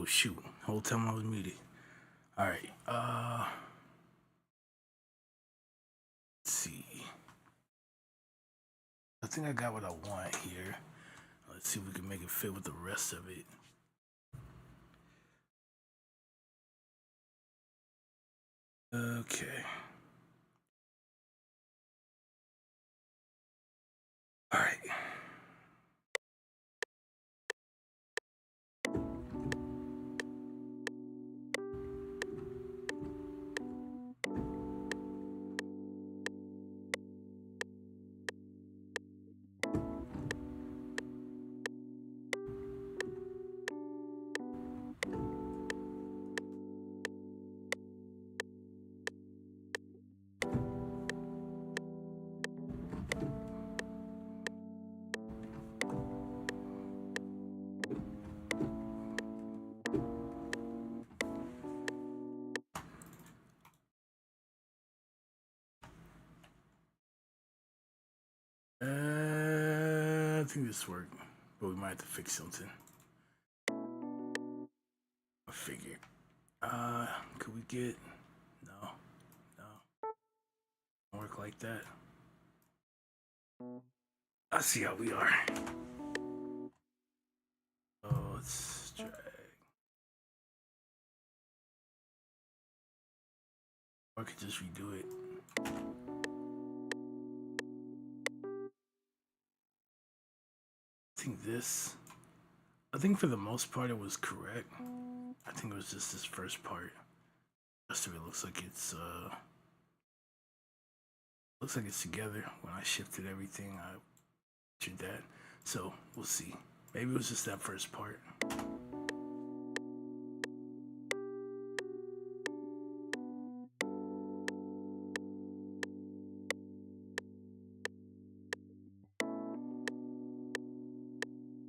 Oh shoot. Whole time I was muted. Alright, let's see. I think I got what I want here. Let's see if we can make it fit with the rest of it. Okay. Alright. I think this worked, but we might have to fix something. I figured. Could we get... No. Don't work like that. I see how we are. Oh, let's drag. Or I could just redo it. I think for the most part it was correct. I think it was just this first part. The rest of it looks like it's together. When I shifted everything, I did that. So we'll see. Maybe it was just that first part.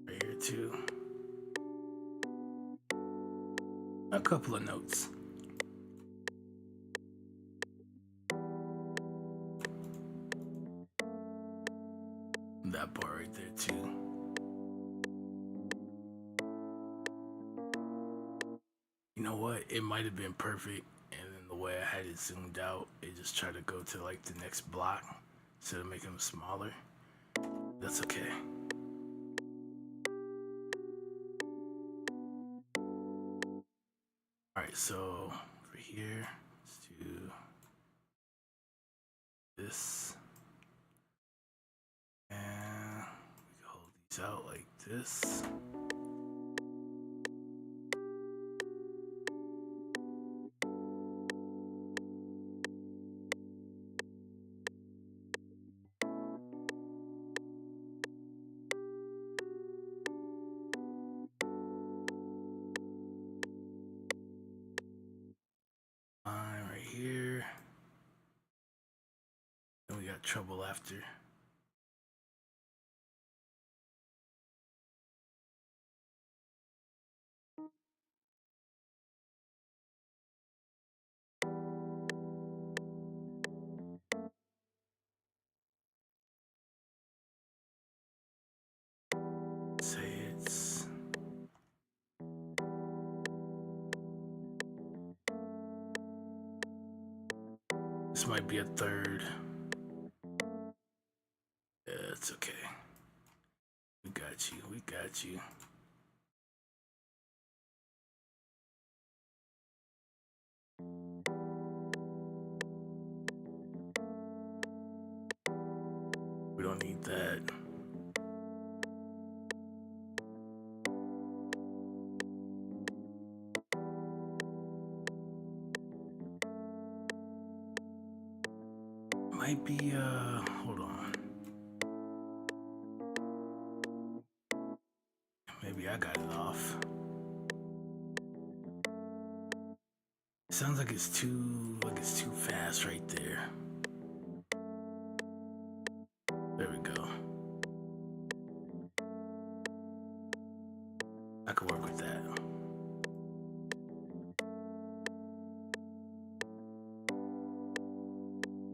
Right here too. A couple of notes. That part right there too. You know what? It might have been perfect, and then the way I had it zoomed out, it just tried to go to like the next block instead of making them smaller. That's okay. Alright, so for here, let's do this. And we can hold these out like this. Right here. Then we got trouble after. Say it's this might be a third. Yeah, it's okay. We got you. We got you. We don't need that. Might be, hold on. Maybe I got it off. Sounds like it's too fast right there. There we go. I could work with that.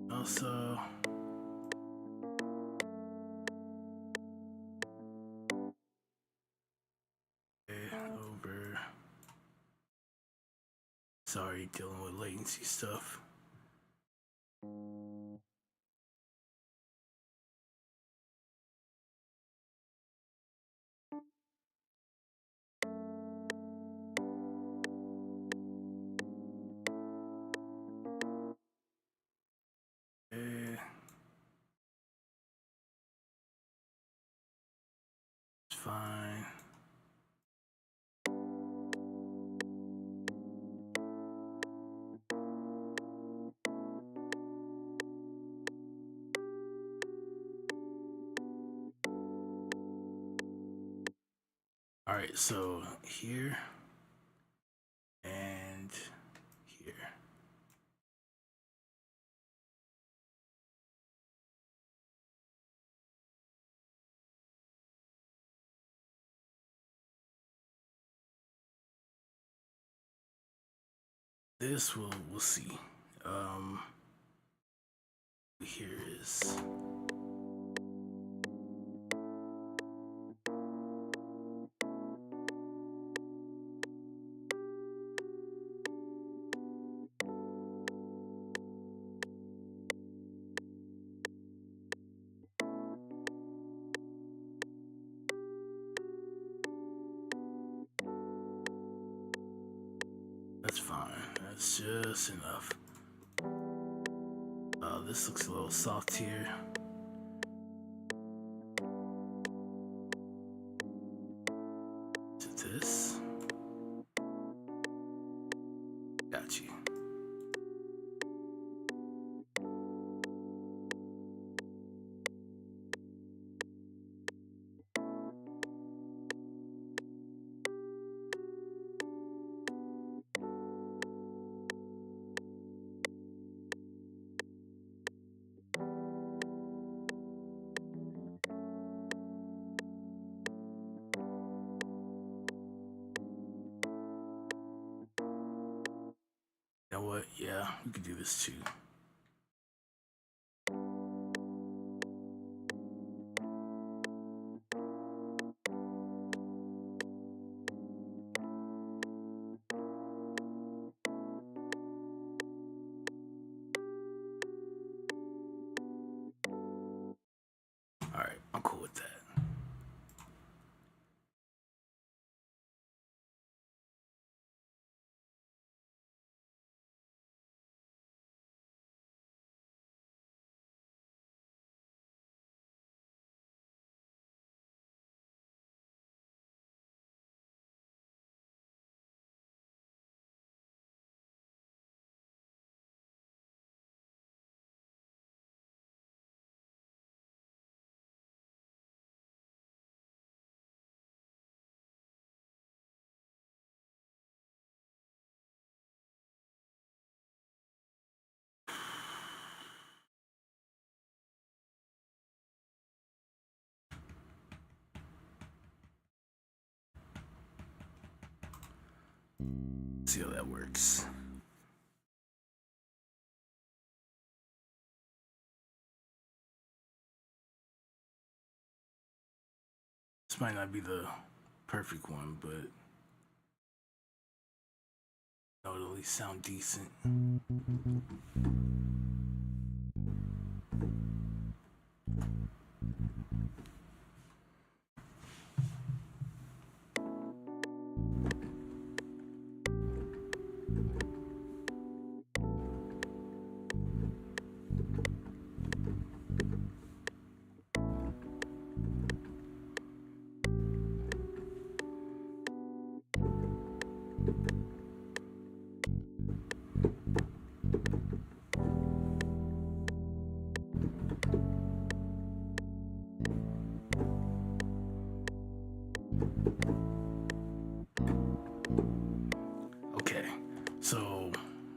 Also, over Sorry, dealing with latency stuff. It's fine. All right, so here and here. This we'll see. Here is that's fine. That's just enough. This looks a little soft here. To this. Got you. You know what? Yeah, we could do this too. All right, I'm cool with that. See how that works. This might not be the perfect one, but it'll at least sound decent. Okay, so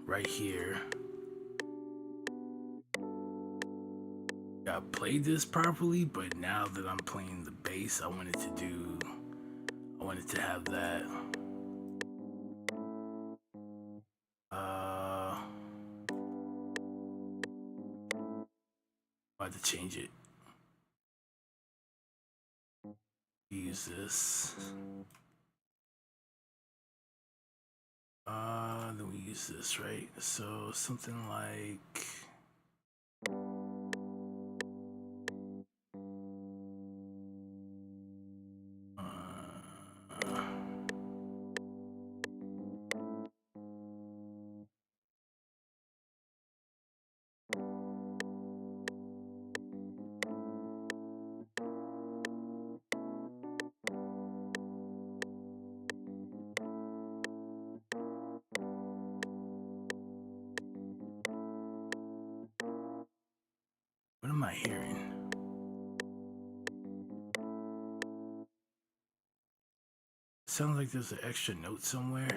right here, I played this properly, but now that I'm playing the bass, I wanted to have that. I had to change it. Use this. Then we use this, right? So something like what am I hearing? Sounds like there's an extra note somewhere.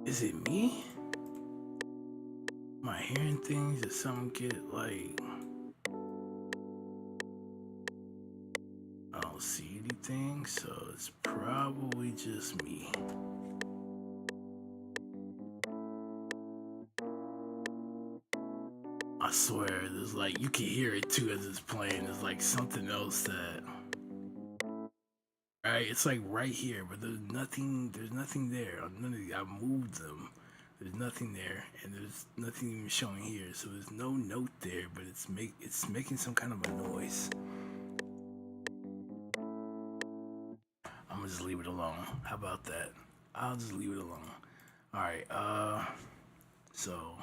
Is it me? Am I hearing things? Did something get like... I don't see anything, so it's probably just me. I swear, there's like, you can hear it too as it's playing. There's like something else that... Right, it's like right here, but there's nothing there. I moved them. There's nothing there, and there's nothing even showing here. So there's no note there, but it's making some kind of a noise. I'm gonna just leave it alone. How about that? I'll just leave it alone. All right. So.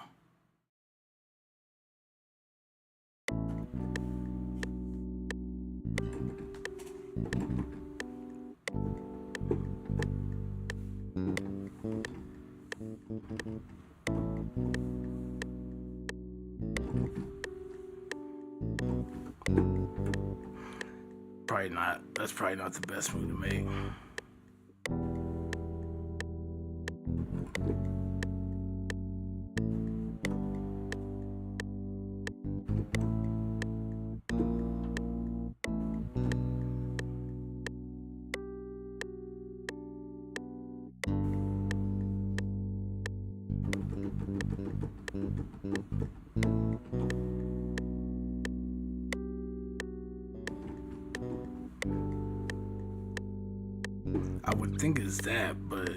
Probably not. That's probably not the best move to make. I would think it's that, but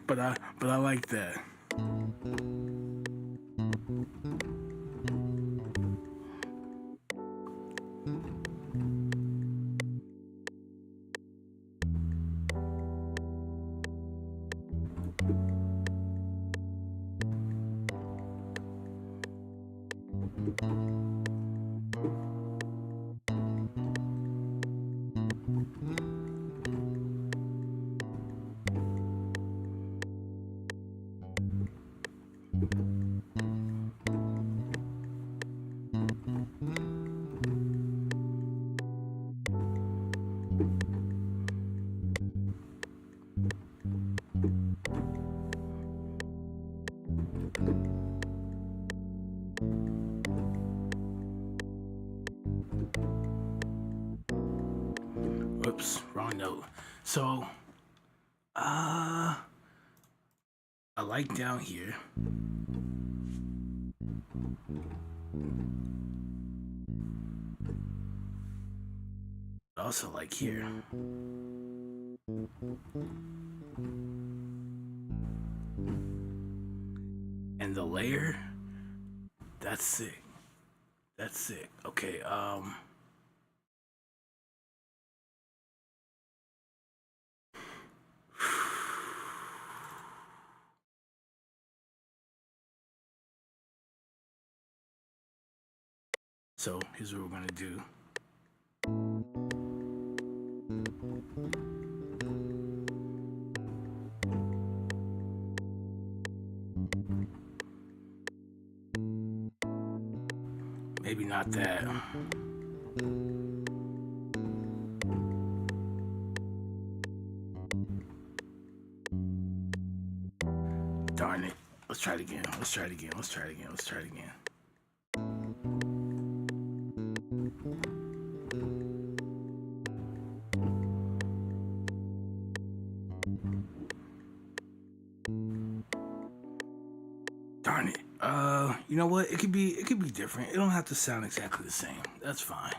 but I like that. Whoops, wrong note. So, I like down here. I also like here. And the layer, that's sick. That's sick. Okay, So here's what we're gonna do. Maybe not that. Darn it. Let's try it again. Let's try it again. Let's try it again. Let's try it again. Darn it. You know what? It could be different. It don't have to sound exactly the same. That's fine.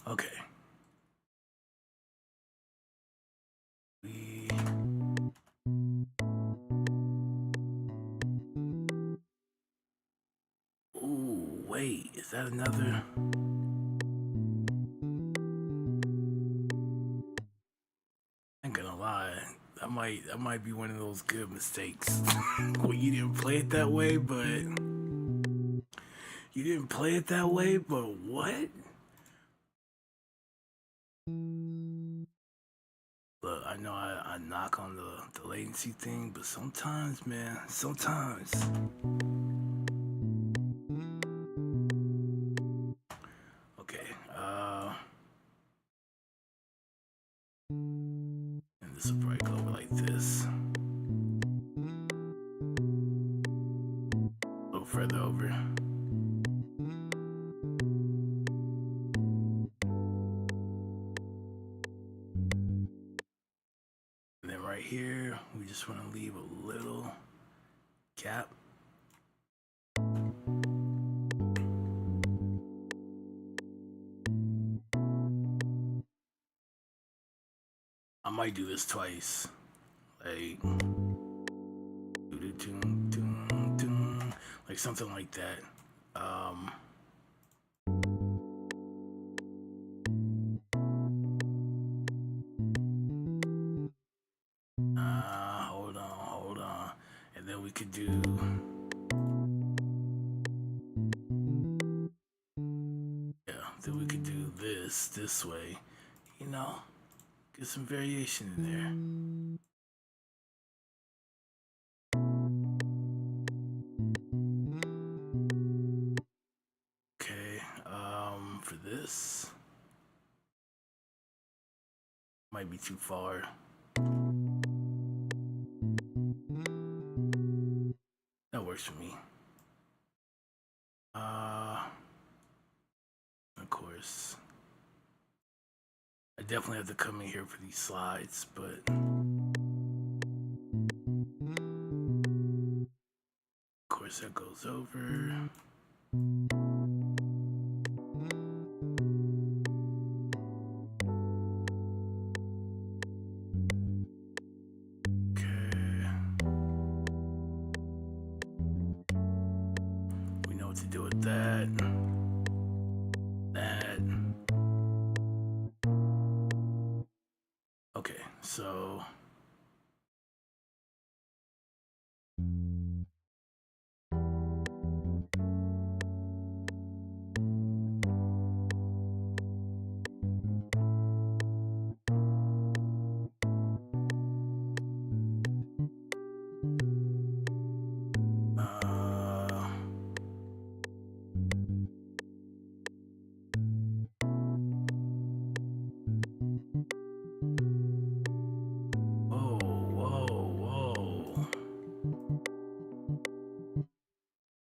Okay. Ooh, wait, is that another? I ain't gonna lie, that might be one of those good mistakes. Well, you didn't play it that way, but what? Look, I know I knock on the latency thing, but sometimes, man, sometimes. Okay, and this will probably go over like this. A little further over. And then right here, we just want to leave a little gap. I might do this twice. Like like something like that. Hold on. And then we could do then we could do this way, you know, get some variation in there. Okay, for this, might be too far. That works for me. Of course, I definitely have to come in here for these slides, but of course that goes over. To do with that. Okay, so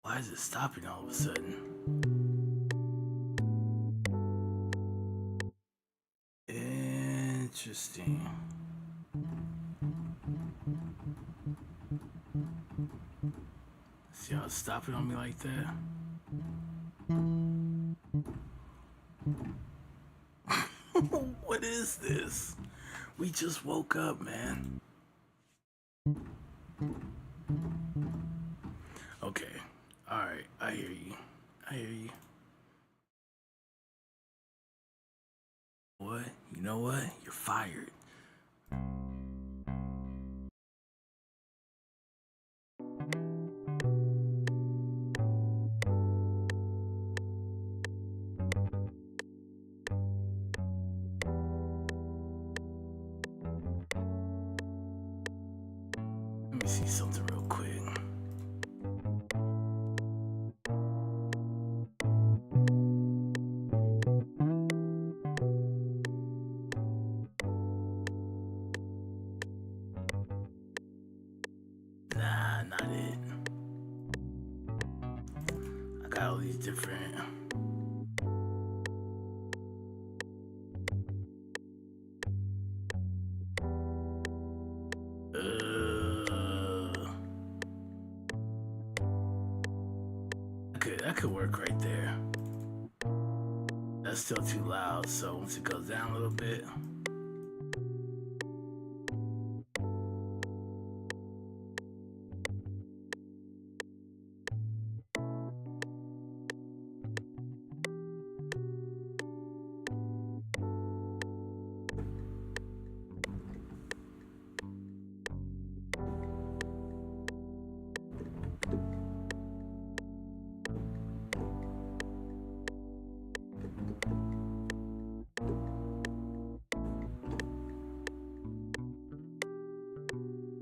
why is it stopping all of a sudden? Interesting. Y'all stop it on me like that? What is this? We just woke up, man. Okay. Alright, I hear you. I hear you. What? You know what? You're fired. Let me see something real quick. Nah, not it. I got all these different. That could work right there. That's still too loud, so once it goes down a little bit.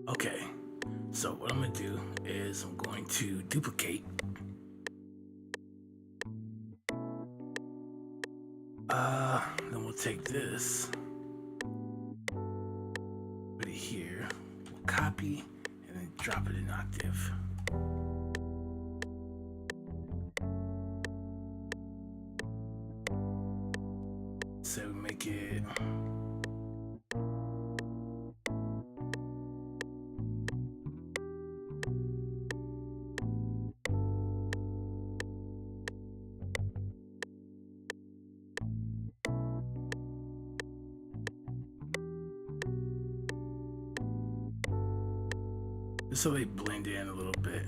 Okay, so what I'm gonna do is I'm going to duplicate. Then we'll take this, put it here, we'll copy, and then drop it in Octave. So we make it. So they blend in a little bit.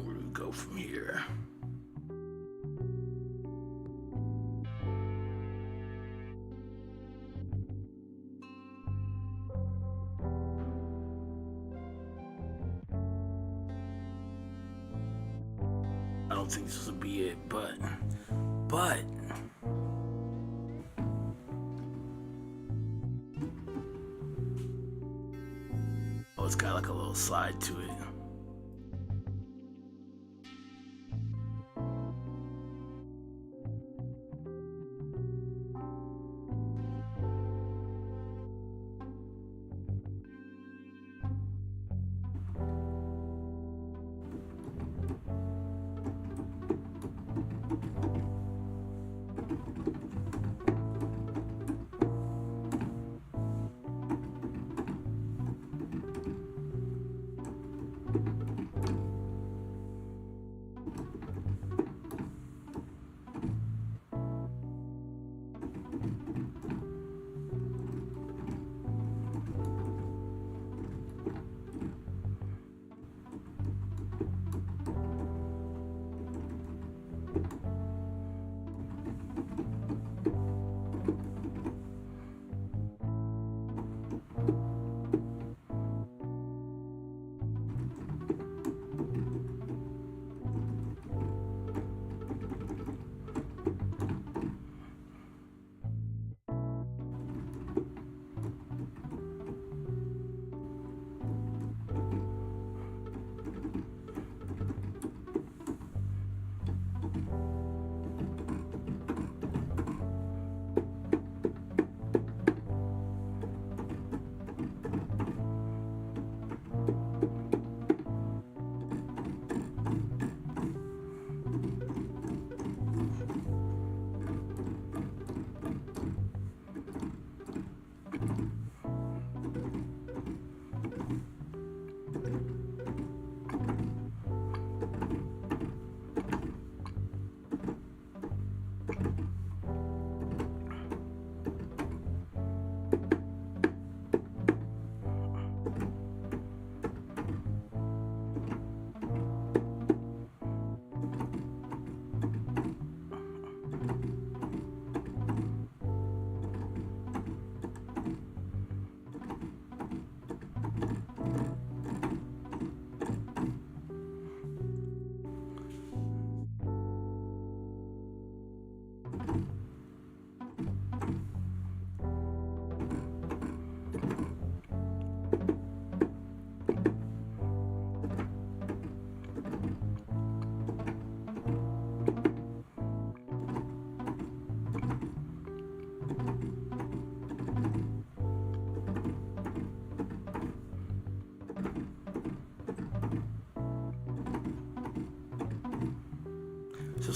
Where do we go from here? I don't think this will be it, but oh, it's got like a little slide to it.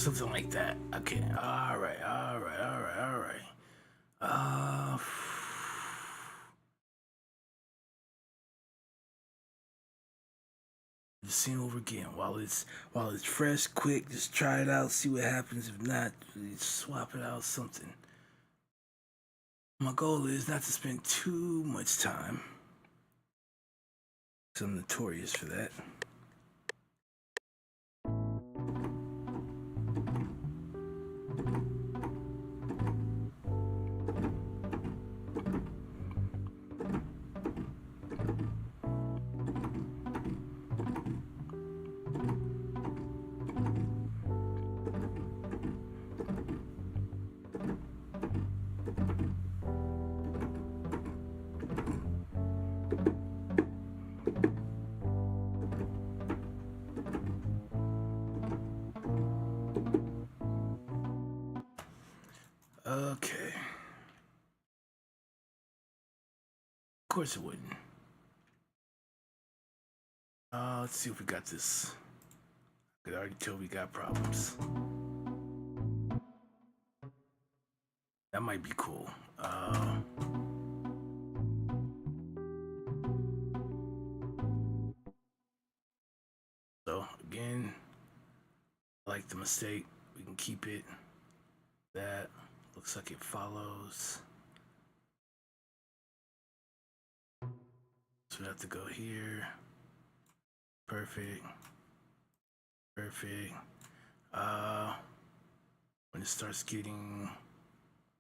something like that. Okay. All right. All right. All right. All right. Uh. Just see over again while it's fresh, quick. Just try it out, see what happens. If not, swap it out something. My goal is not to spend too much time. So I'm notorious for that. Okay. Of course it wouldn't. Let's see if we got this. I could already tell we got problems. That might be cool. So again, I like the mistake. We can keep it. That looks like it follows. So we have to go here. Perfect. Perfect. When it starts getting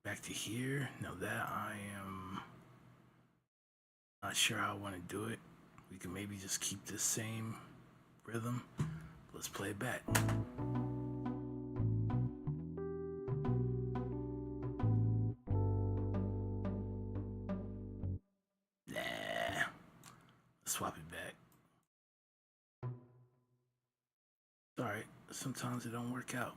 back to here, now that I am not sure how I want to do it. We can maybe just keep this same rhythm. Let's play it back. Nah. Let's swap it back. Alright, sometimes it don't work out.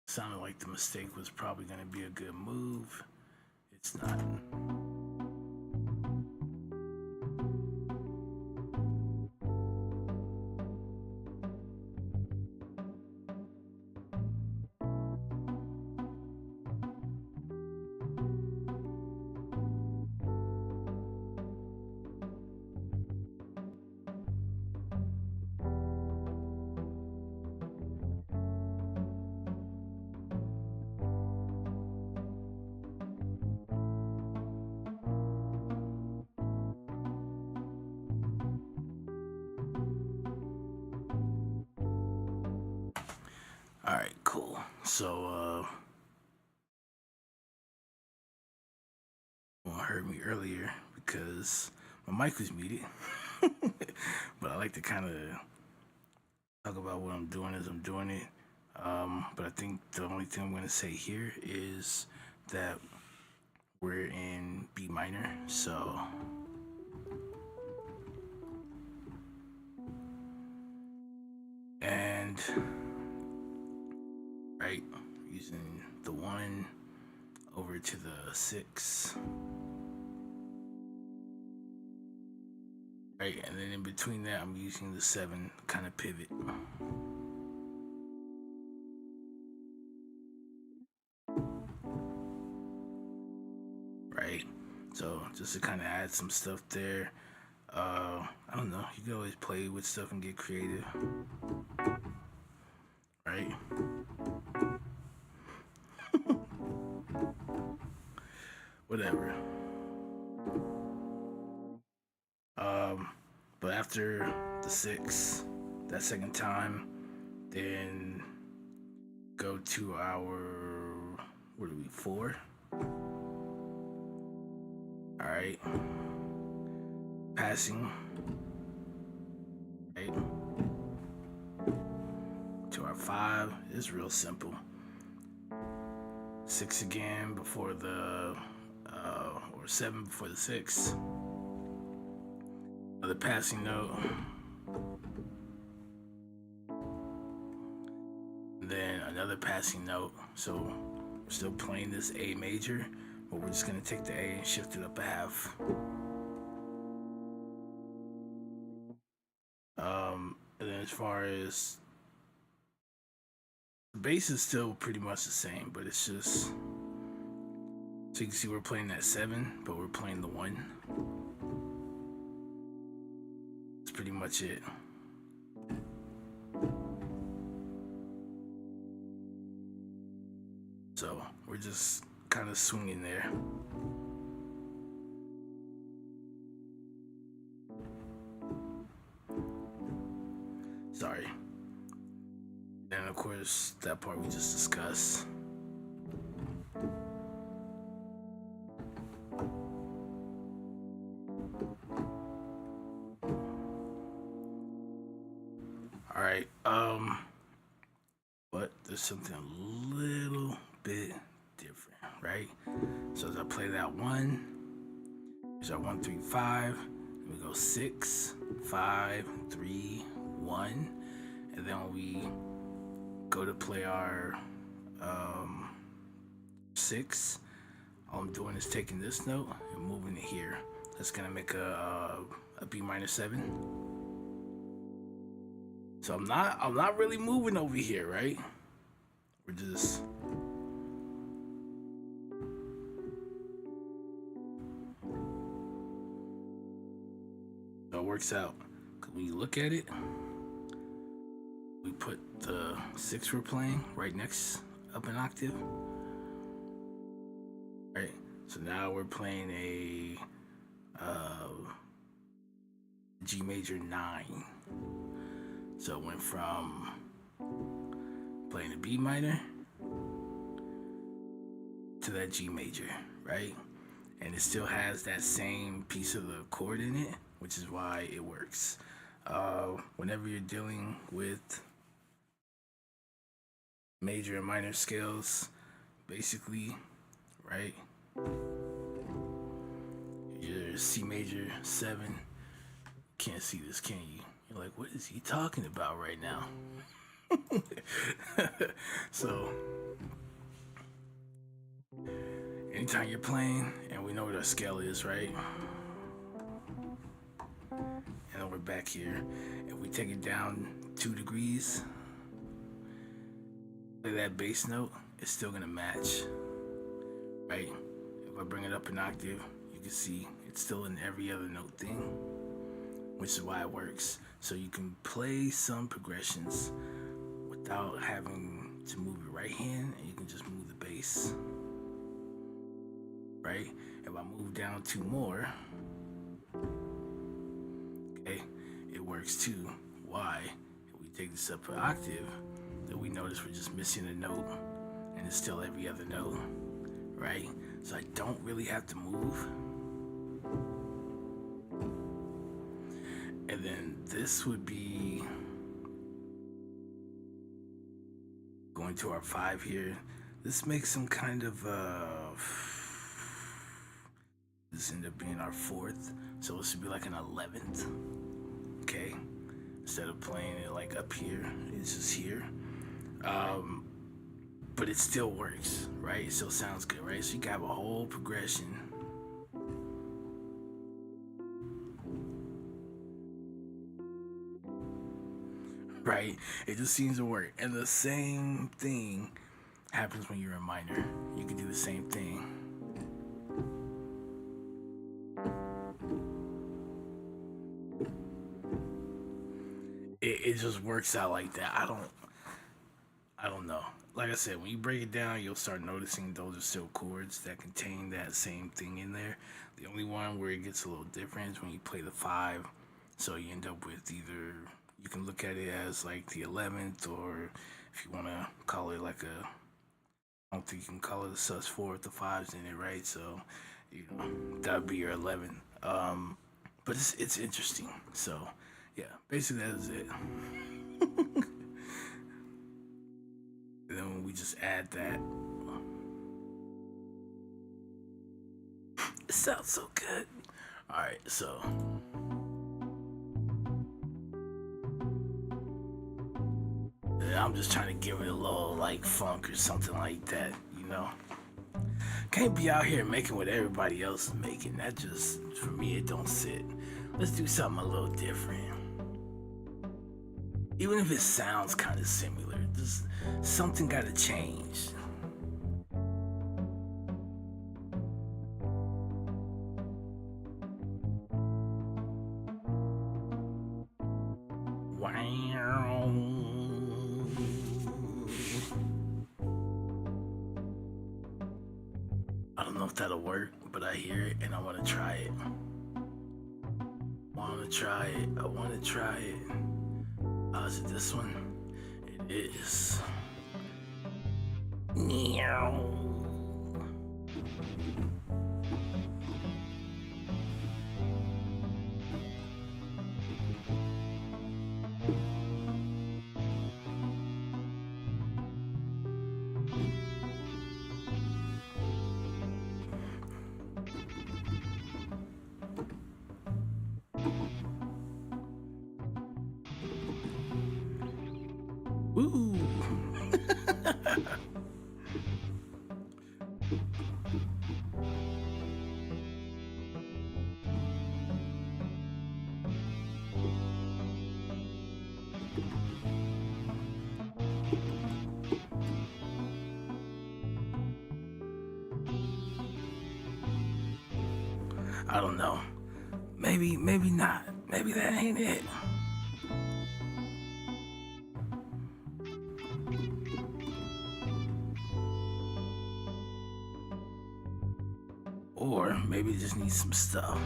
Sounded like the mistake was probably going to be a good move. It's not. All right, cool. So, well, heard me earlier because my mic was muted. But I like to kind of talk about what I'm doing as I'm doing it. But I think the only thing I'm going to say here is that we're in B minor. So, and right, using the 1 over to the 6. Right, and then in between that, I'm using the 7 kind of pivot. Right, so just to kind of add some stuff there. I don't know, you can always play with stuff and get creative. Right? Whatever. But after the 6, that second time, then go to our, what are we, 4? Alright. Passing. Right. To our 5 is real simple. 6 again before the, or 7 before the 6. Another passing note. And then another passing note. So we're still playing this A major, but we're just gonna take the A and shift it up a half. And then as far as The bass is still pretty much the same, but it's just, so you can see we're playing that 7, but we're playing the 1. That's pretty much it. So we're just kind of swinging there. Sorry. And of course, that part we just discussed. All right. But there's something a little bit different, right? So as I play that 1, here's our 1, 3, 5. We go 6, 5, 3, 1, and then when we go to play our 6, all I'm doing is taking this note and moving it here. That's gonna make a B minor 7. So I'm not really moving over here, right? We're just so it works out. Cause when you look at it, we put the 6 we're playing right next up an octave. Right? So now we're playing a G major 9. So it went from playing a B minor to that G major, right? And it still has that same piece of the chord in it, which is why it works. Whenever you're dealing with major and minor scales, basically, right? Your C major 7, can't see this, can you? You're like, what is he talking about right now? So, anytime you're playing, and we know what our scale is, right? And then we're back here. If we take it down 2 degrees, play that bass note, it's still gonna match, right? If I bring it up an octave, you can see it's still in every other note thing, which is why it works. So you can play some progressions without having to move your right hand, and you can just move the bass, right? If I move down 2 more, okay, it works too. Why? If we take this up an octave, then we notice we're just missing a note, and it's still every other note, right? So I don't really have to move. And then this would be going to our 5 here. This makes some kind of this ended up being our 4th, so this would be like an 11th. Okay, instead of playing it like up here, it's just here. But it still works, right? It still sounds good, right? So you can have a whole progression. Right? It just seems to work. And the same thing happens when you're a minor. You can do the same thing. It just works out like that. I don't know. Like I said, when you break it down, you'll start noticing those are still chords that contain that same thing in there. The only one where it gets a little different is when you play the 5. So you end up with either, you can look at it as like the 11th, or if you want to call it like a, I don't think you can call it a sus4 if the 5's in it, right? So, you know, that would be your 11th. But it's interesting. So, yeah, basically that's it. And then when we just add that, it sounds so good. All right, so I'm just trying to give it a little like funk or something like that, you know. Can't be out here making what everybody else is making. That just, for me, it don't sit. Let's do something a little different. Even if it sounds kind of similar, just something got to change. Wow. I don't know if that'll work, but I hear it and I want to try it. I want to try it. Is it this one? It is. Meow. Ooh. I don't know. Maybe not. Maybe that ain't it. Or maybe it just needs some stuff.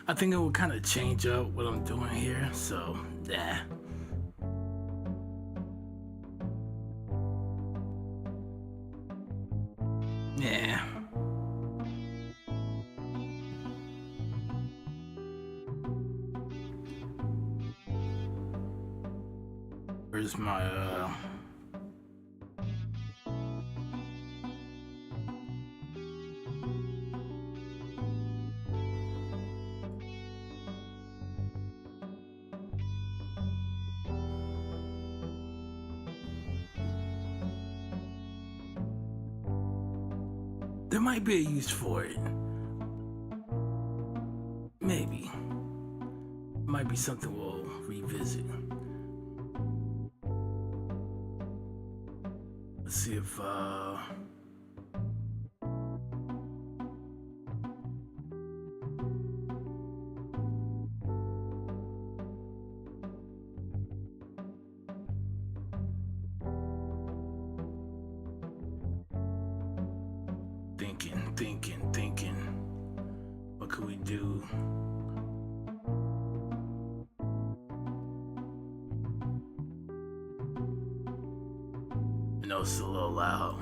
I think it would kind of change up what I'm doing here, so yeah. Yeah. Where's my there might be a use for it. Maybe. Might be something we'll revisit. Let's see if thinking. What could we do? I know it's a little loud.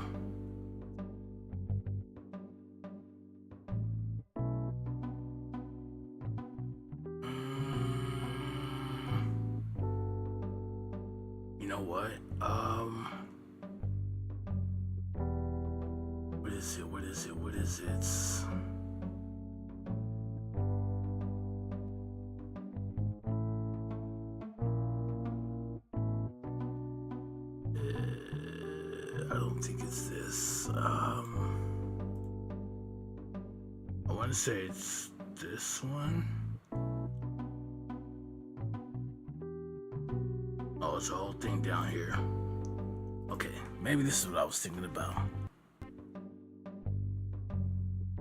You know what? What is it? I don't think it's this. I want to say it's this one. Oh, it's a whole thing down here. Okay, maybe this is what I was thinking about.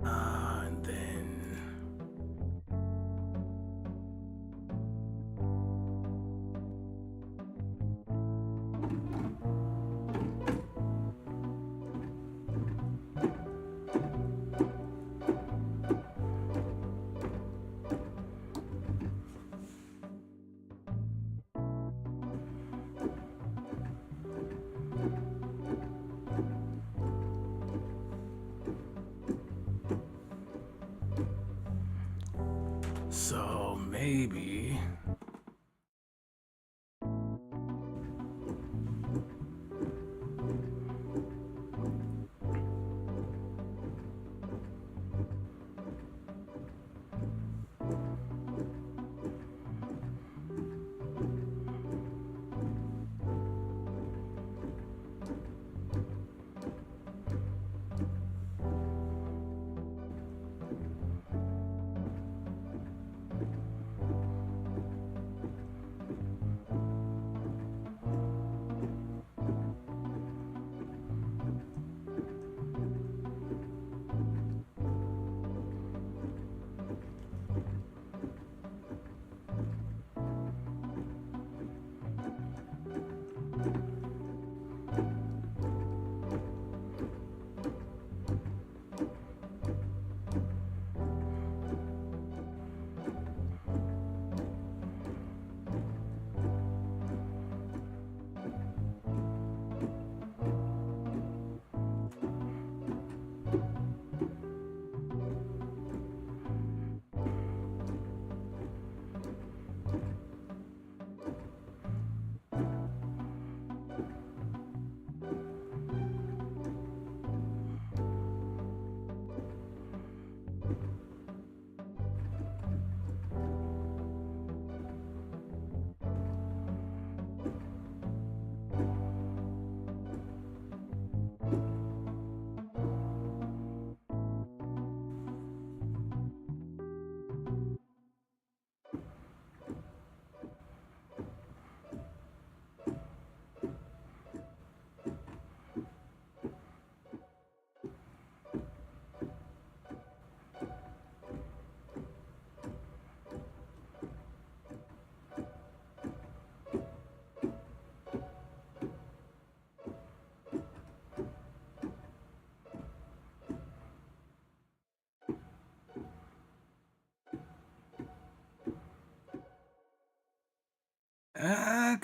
And then so maybe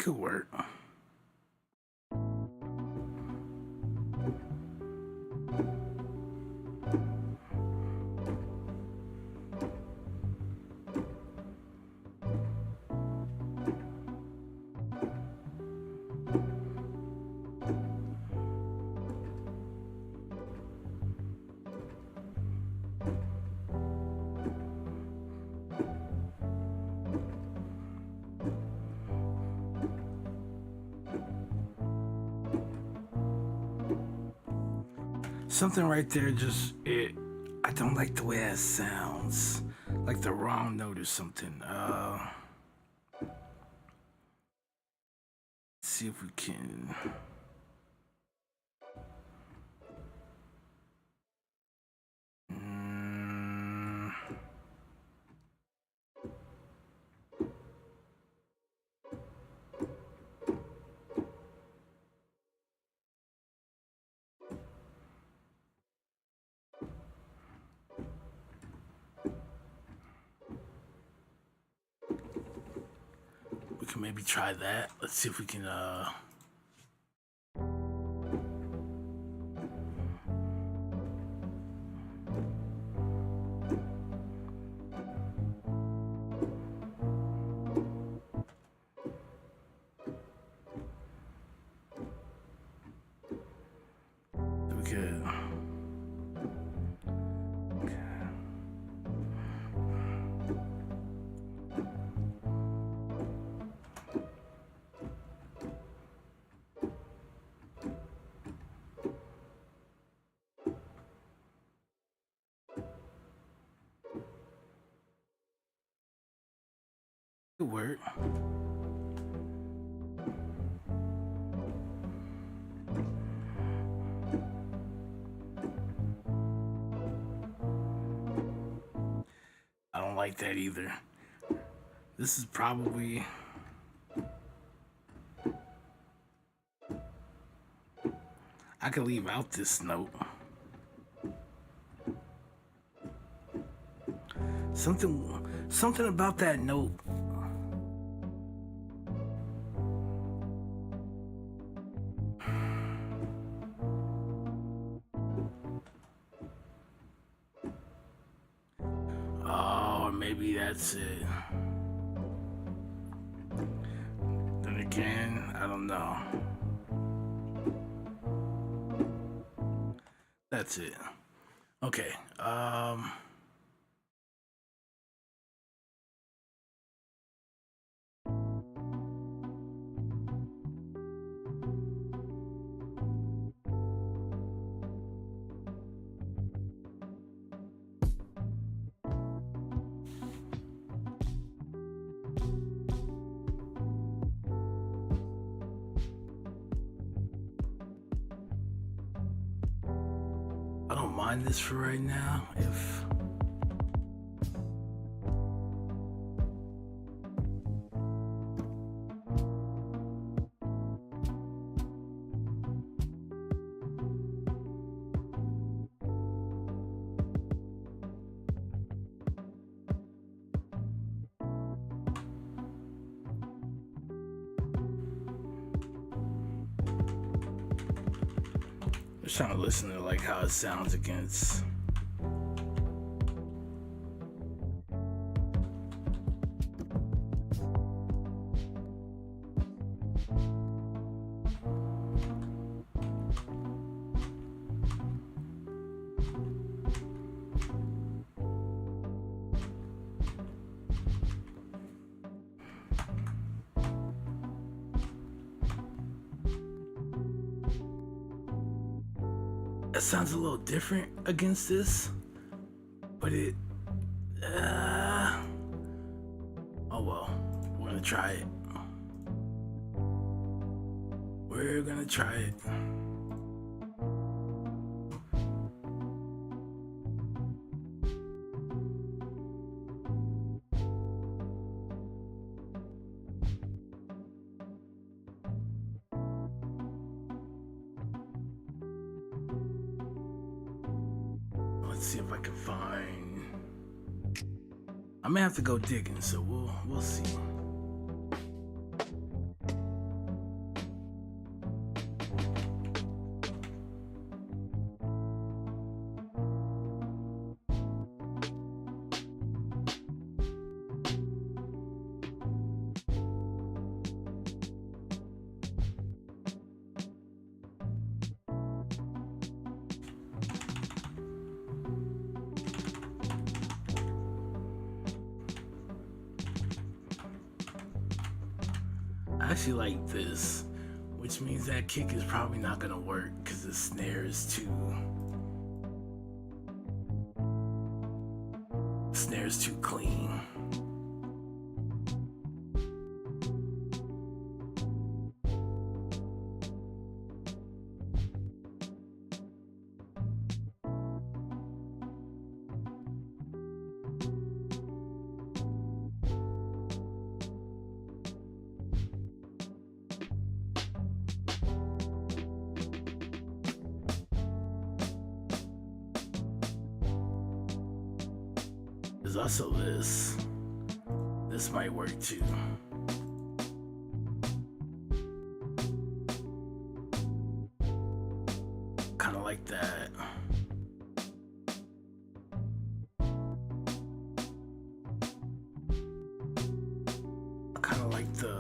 could work. Something right there I don't like the way that sounds. Like the wrong note or something. Let's see if we can. We can maybe try that. Let's see if we can work. I don't like that either. This is probably I could leave out this note. Something about that note. Oh, maybe that's it. Then again, I don't know. That's it. Okay. I don't mind this for right now. If just trying to listen to like how it sounds against. That sounds a little different against this, but it. Oh well, we're gonna try it. We're gonna try it. Let's see if I can find. I may have to go digging, so we'll see. I actually like this, which means that kick is probably not gonna work because the snare is too clean. There's also this. This might work too. Kind of like that. Kind of like the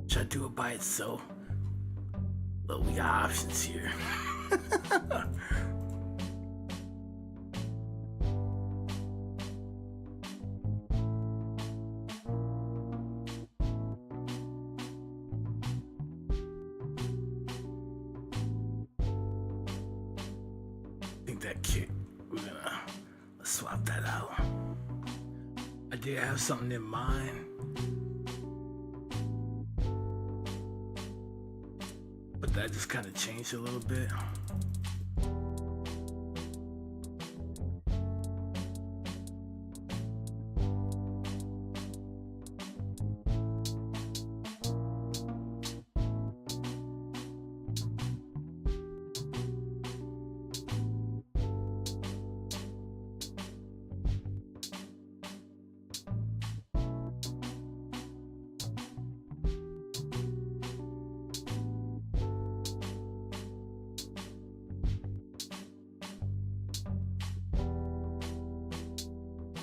should I do it by itself? Look, we got options here. I think that kick, let's swap that out. I did have something in mind, but that just kind of changed a little bit.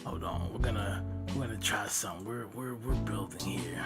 Hold on, we're gonna try something. We're building here.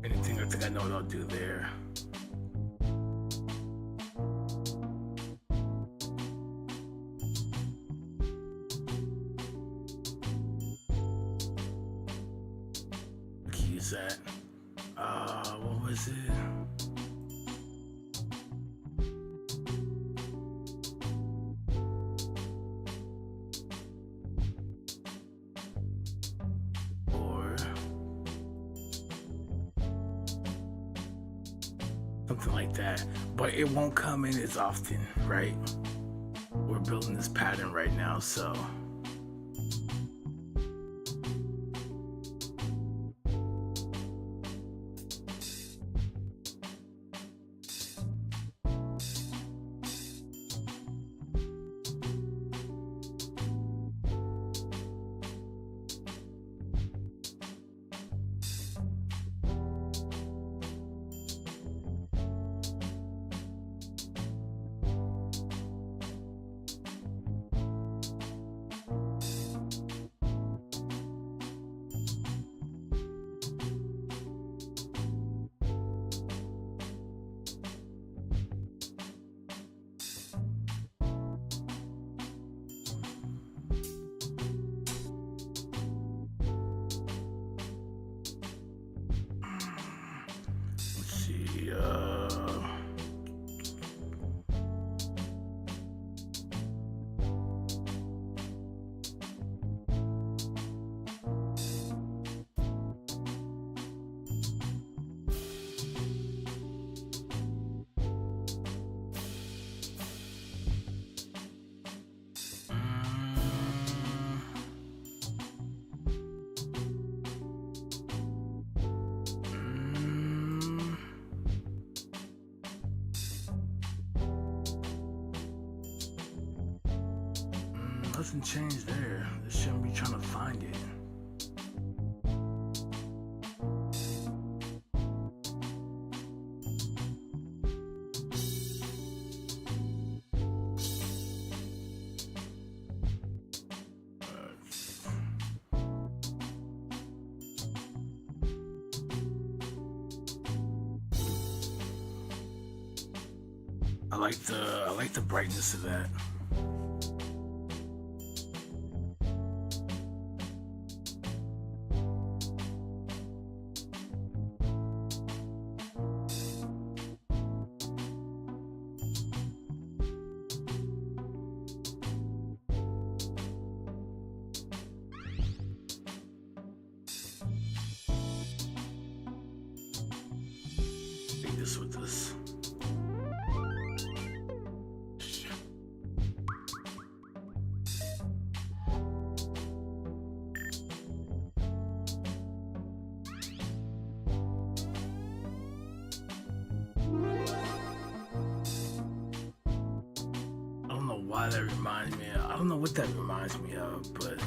Anything, I think I know what I'll do there. Use that. What was it? Something like that, but it won't come in as often, right? We're building this pattern right now, so nothing changed there. They shouldn't be trying to find it. I like the brightness of that. Take this with this. Why that reminds me of, I don't know what that reminds me of, but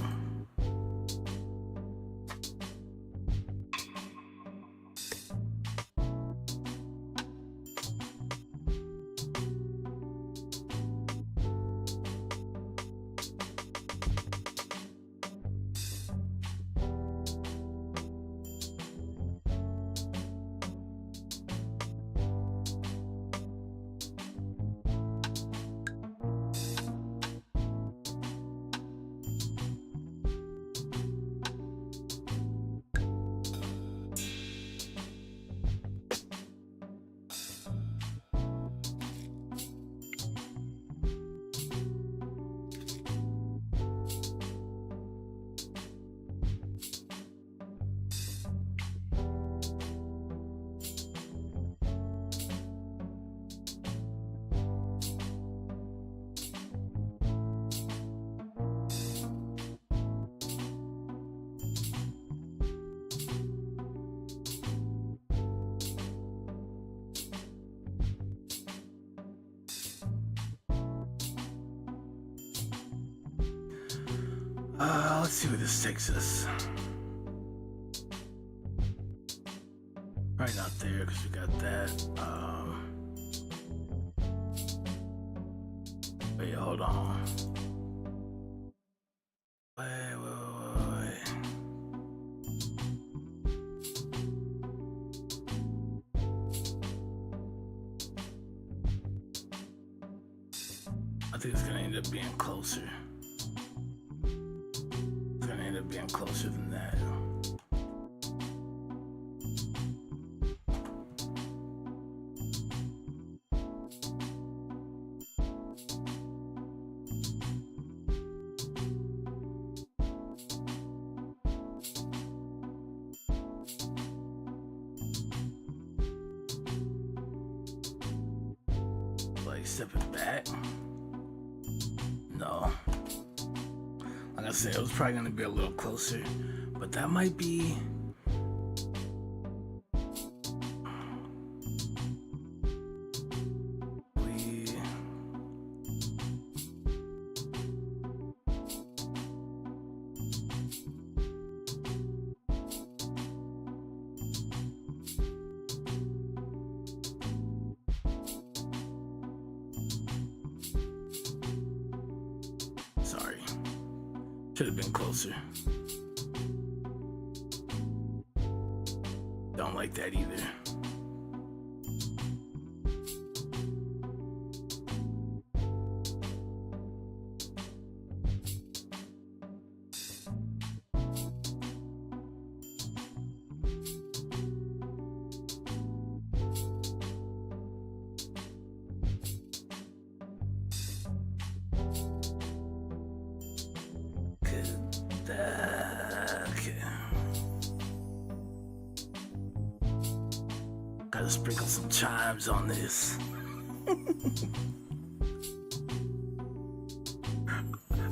let's see where this takes us. Probably not there because we got that. Wait, hold on. Wait. I think it's gonna end up being closer. Being closer than that. Like stepping back? No. Like I said, it was probably gonna be a little closer, but that might be. Sorry. Should have been closer. Don't like that either. Okay. Gotta sprinkle some chimes on this.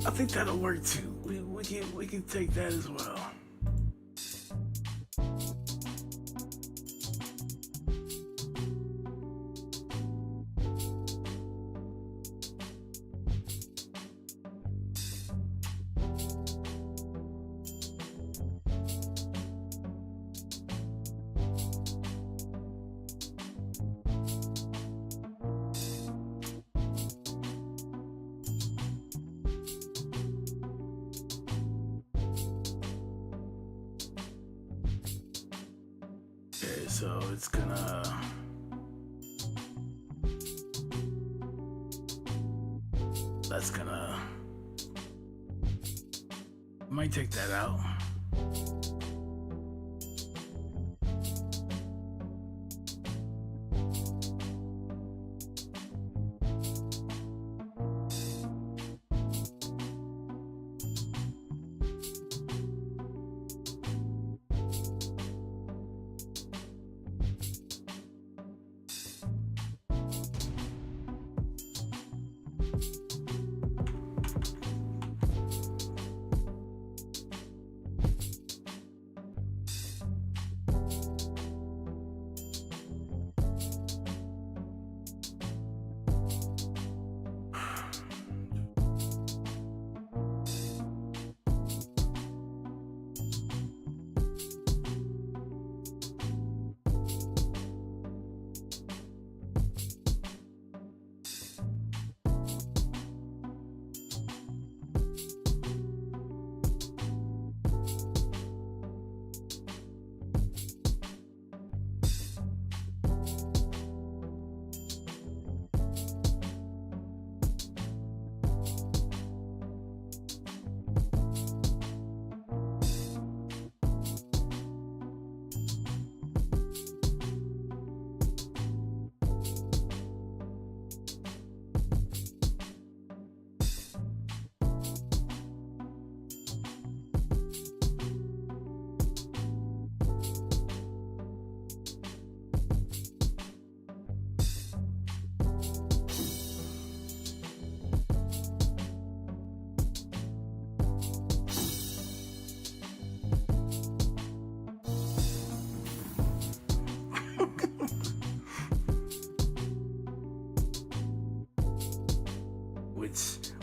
I think that'll work too. We can take that as well. So it's gonna. That's gonna. Might take that out.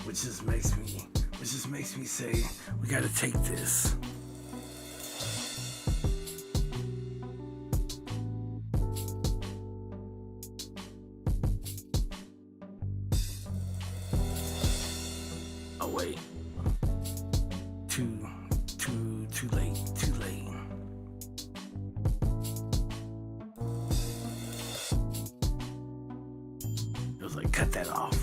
Which just makes me say we gotta take this. Oh wait, too late. It was like cut that off.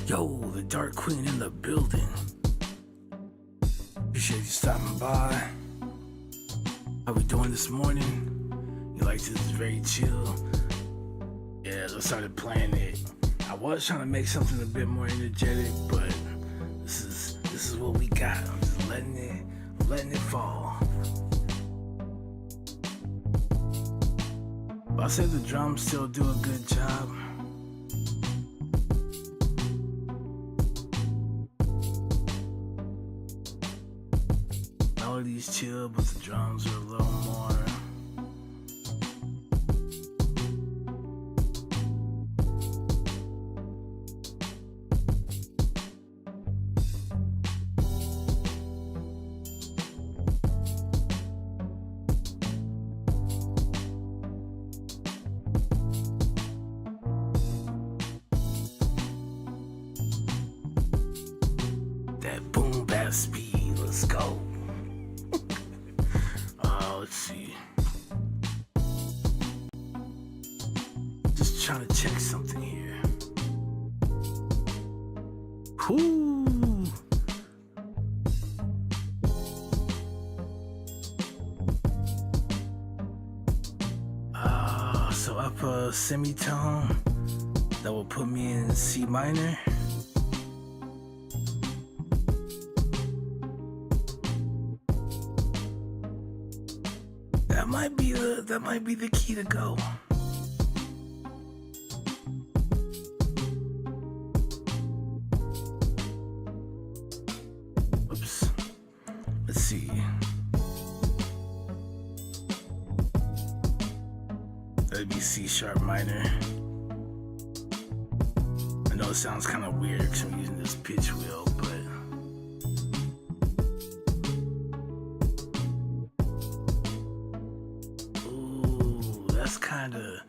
Yo, the Dark Queen in the building. Appreciate you stopping by. How we doing this morning? You like this? Is very chill. Yeah, I started playing it. I was trying to make something a bit more energetic, but this is what we got. I'm just letting it fall. But I say the drums still do a good job. Melodies chill, but the drums are a little more. That boom bap speed, let's go. Let's see. Just trying to check something here. Whoo! So up a semitone that will put me in C minor. That might be the key to go. Oops. Let's see. That'd be C sharp minor. I know it sounds kind of weird because I'm using this pitch wheel, but that's kinda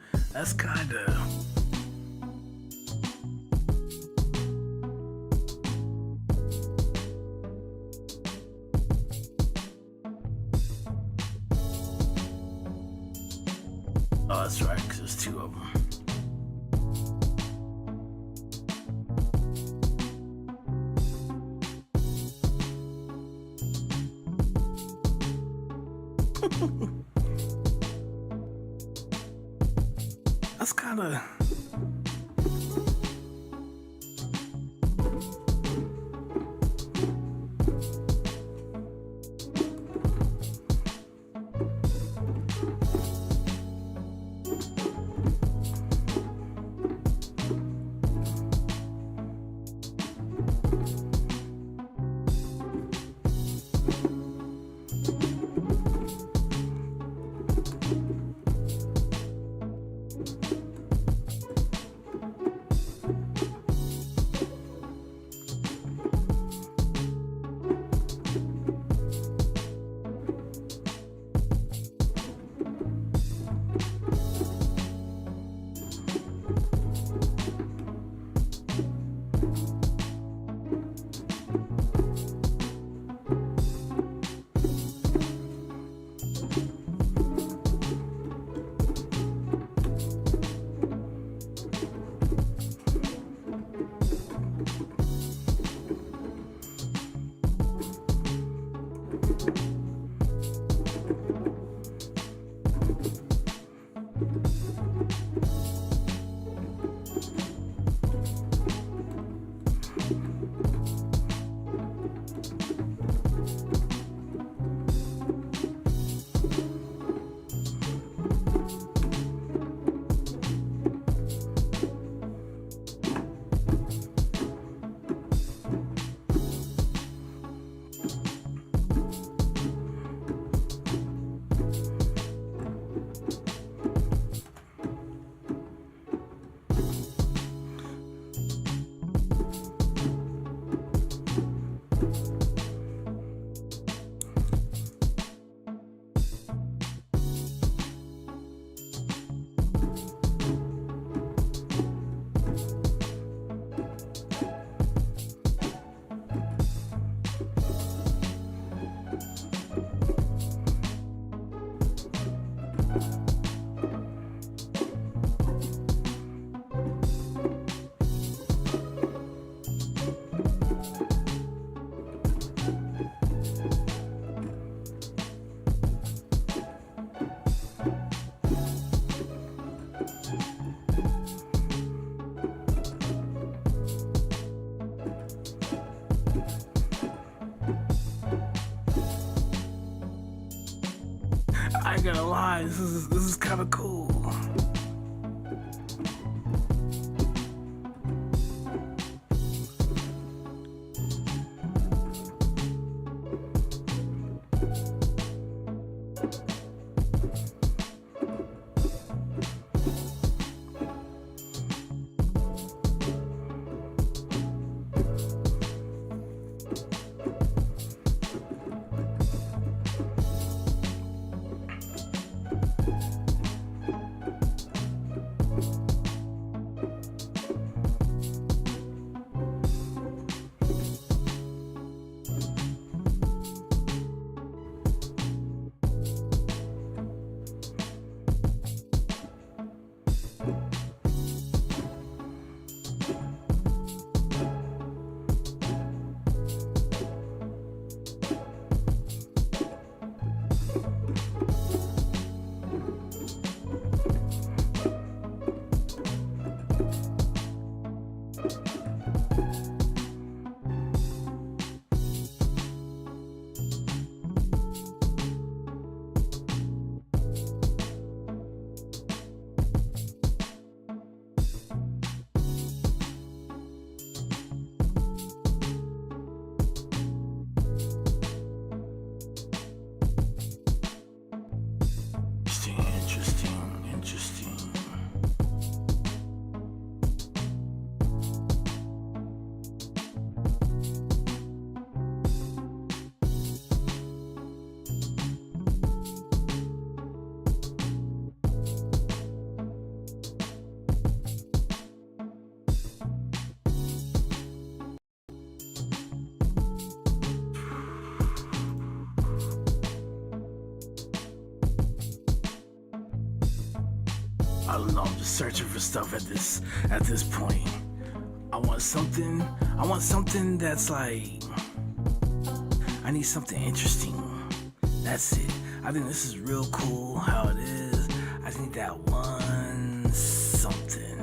oh, that's right, because there's two of them. That's kind of I ain't gonna lie, this is kind of cool. Interesting. I don't know, I'm just searching for stuff at this point. I want something that's like, I need something interesting. That's it. I think this is real cool how it is. I think that one something.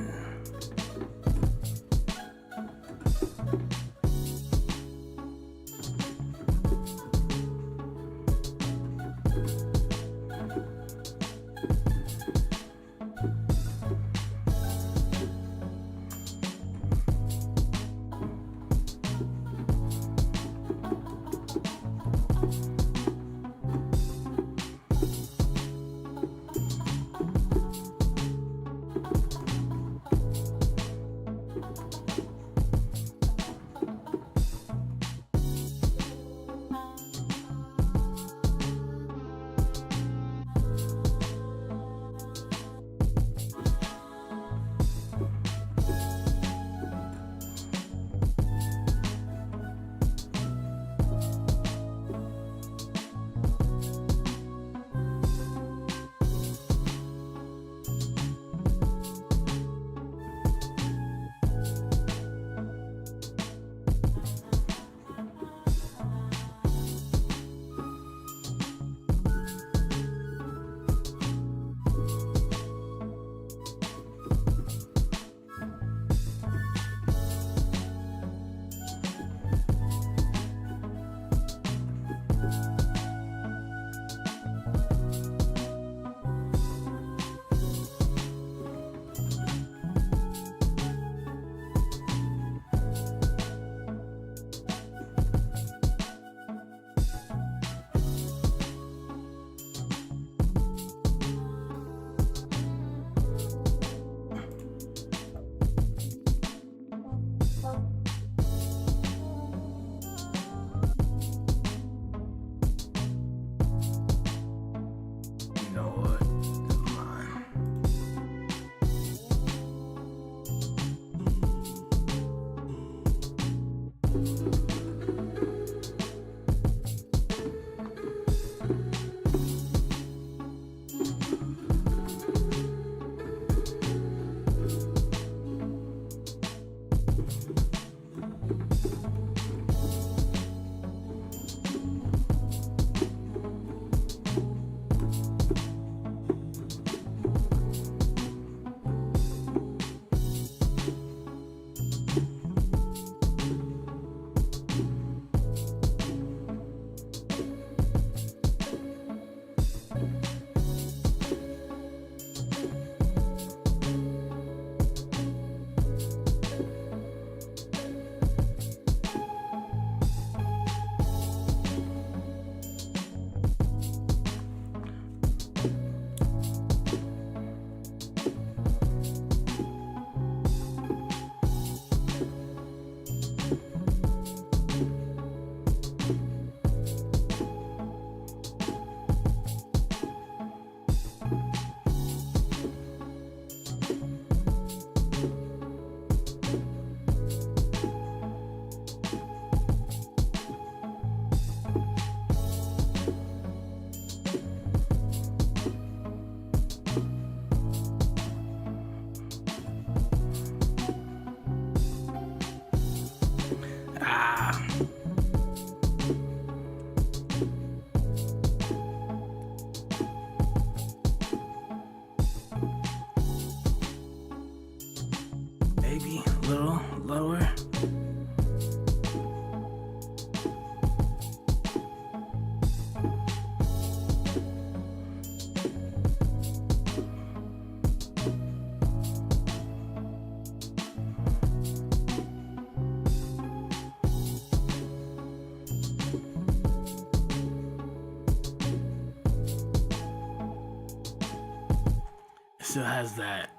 still has that.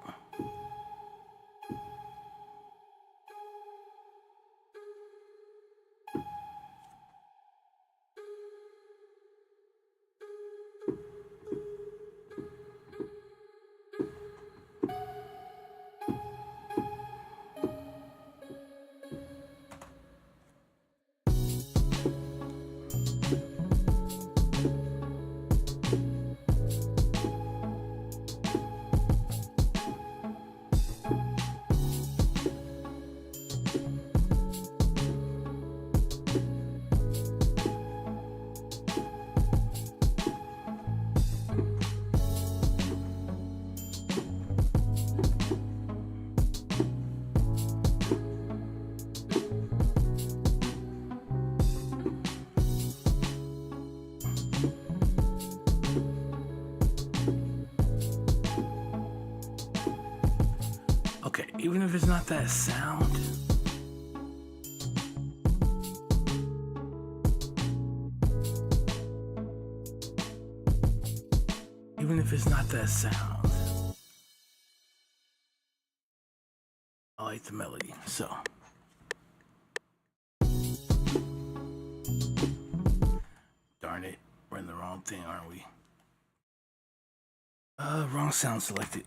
Okay, even if it's not that sound. Even if it's not that sound. I like the melody, so. Darn it, we're in the wrong thing, aren't we? Wrong sound selected.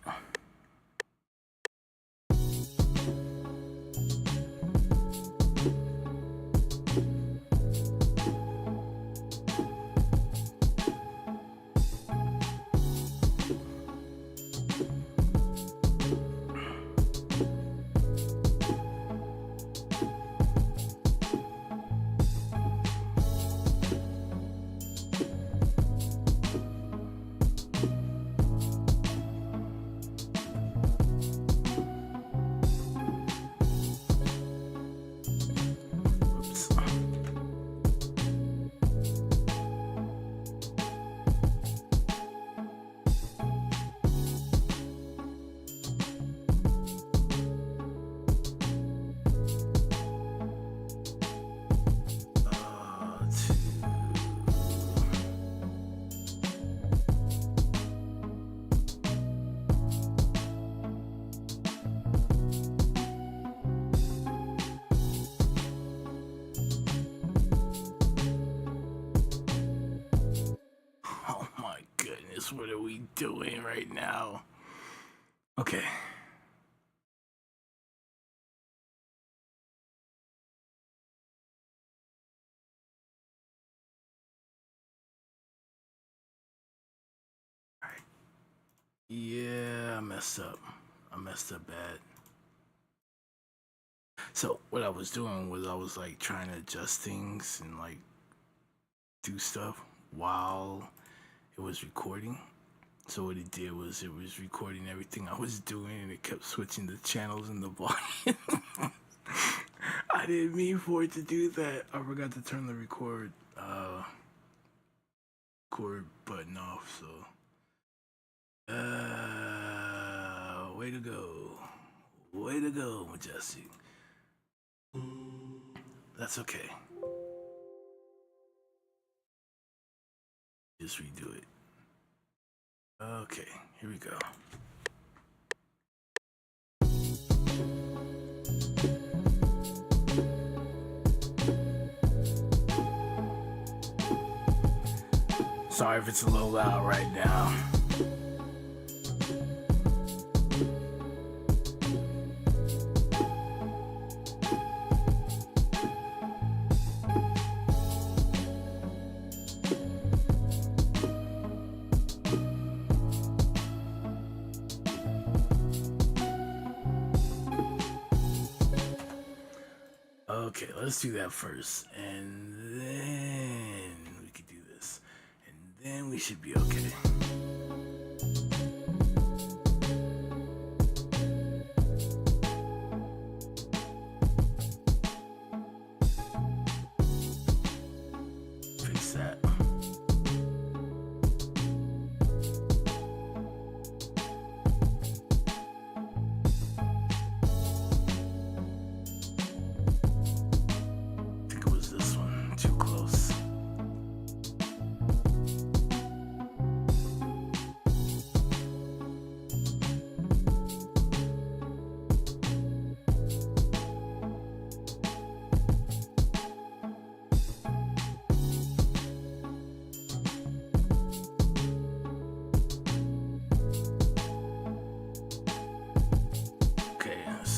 What are we doing right now? Okay. All right. Yeah, I messed up. I messed up bad. So what I was doing was I was like trying to adjust things and like do stuff while it was recording. So what it did was it was recording everything I was doing and it kept switching the channels and the volume. I didn't mean for it to do that. I forgot to turn the record button off, so way to go. Way to go, Majestic. That's okay. Just redo it. Okay, here we go. Sorry if it's a little loud right now. Okay, let's do that first, and then we can do this, and then we should be okay. Fix that.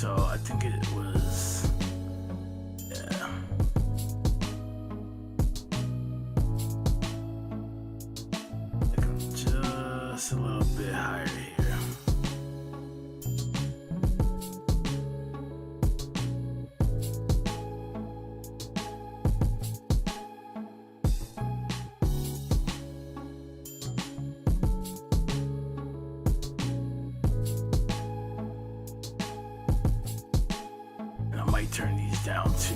So I think it was, yeah. I think I'm just a little bit higher here. And I might turn these down too.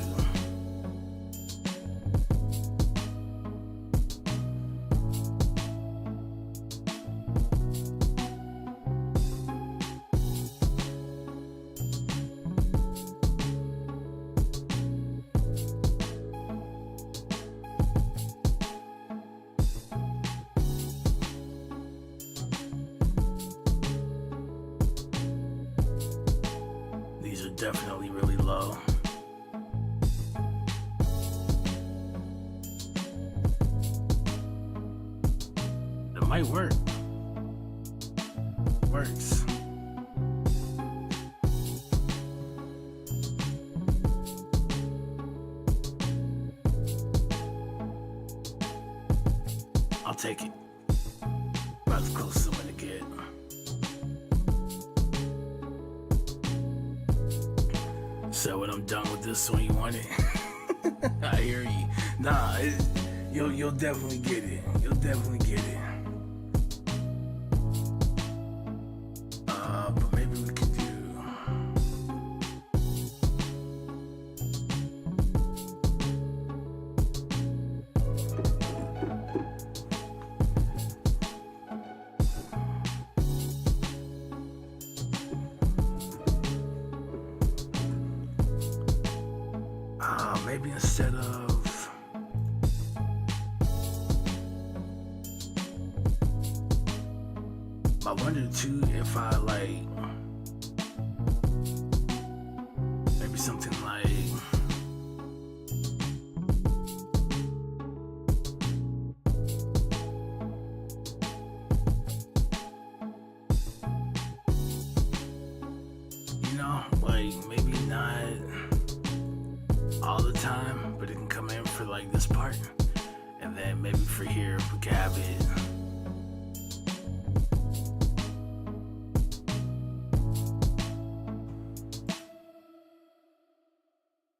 These are definitely really low. It might work. Works. I'll take it. About as close as I'm gonna get. So when I'm done with this one, you want it? I hear you. Nah, you'll definitely get it. You'll definitely get it. But maybe we could do. Maybe instead of I wonder too if I like maybe something like like maybe not all the time, but it can come in for like this part, and then maybe for here we can have it.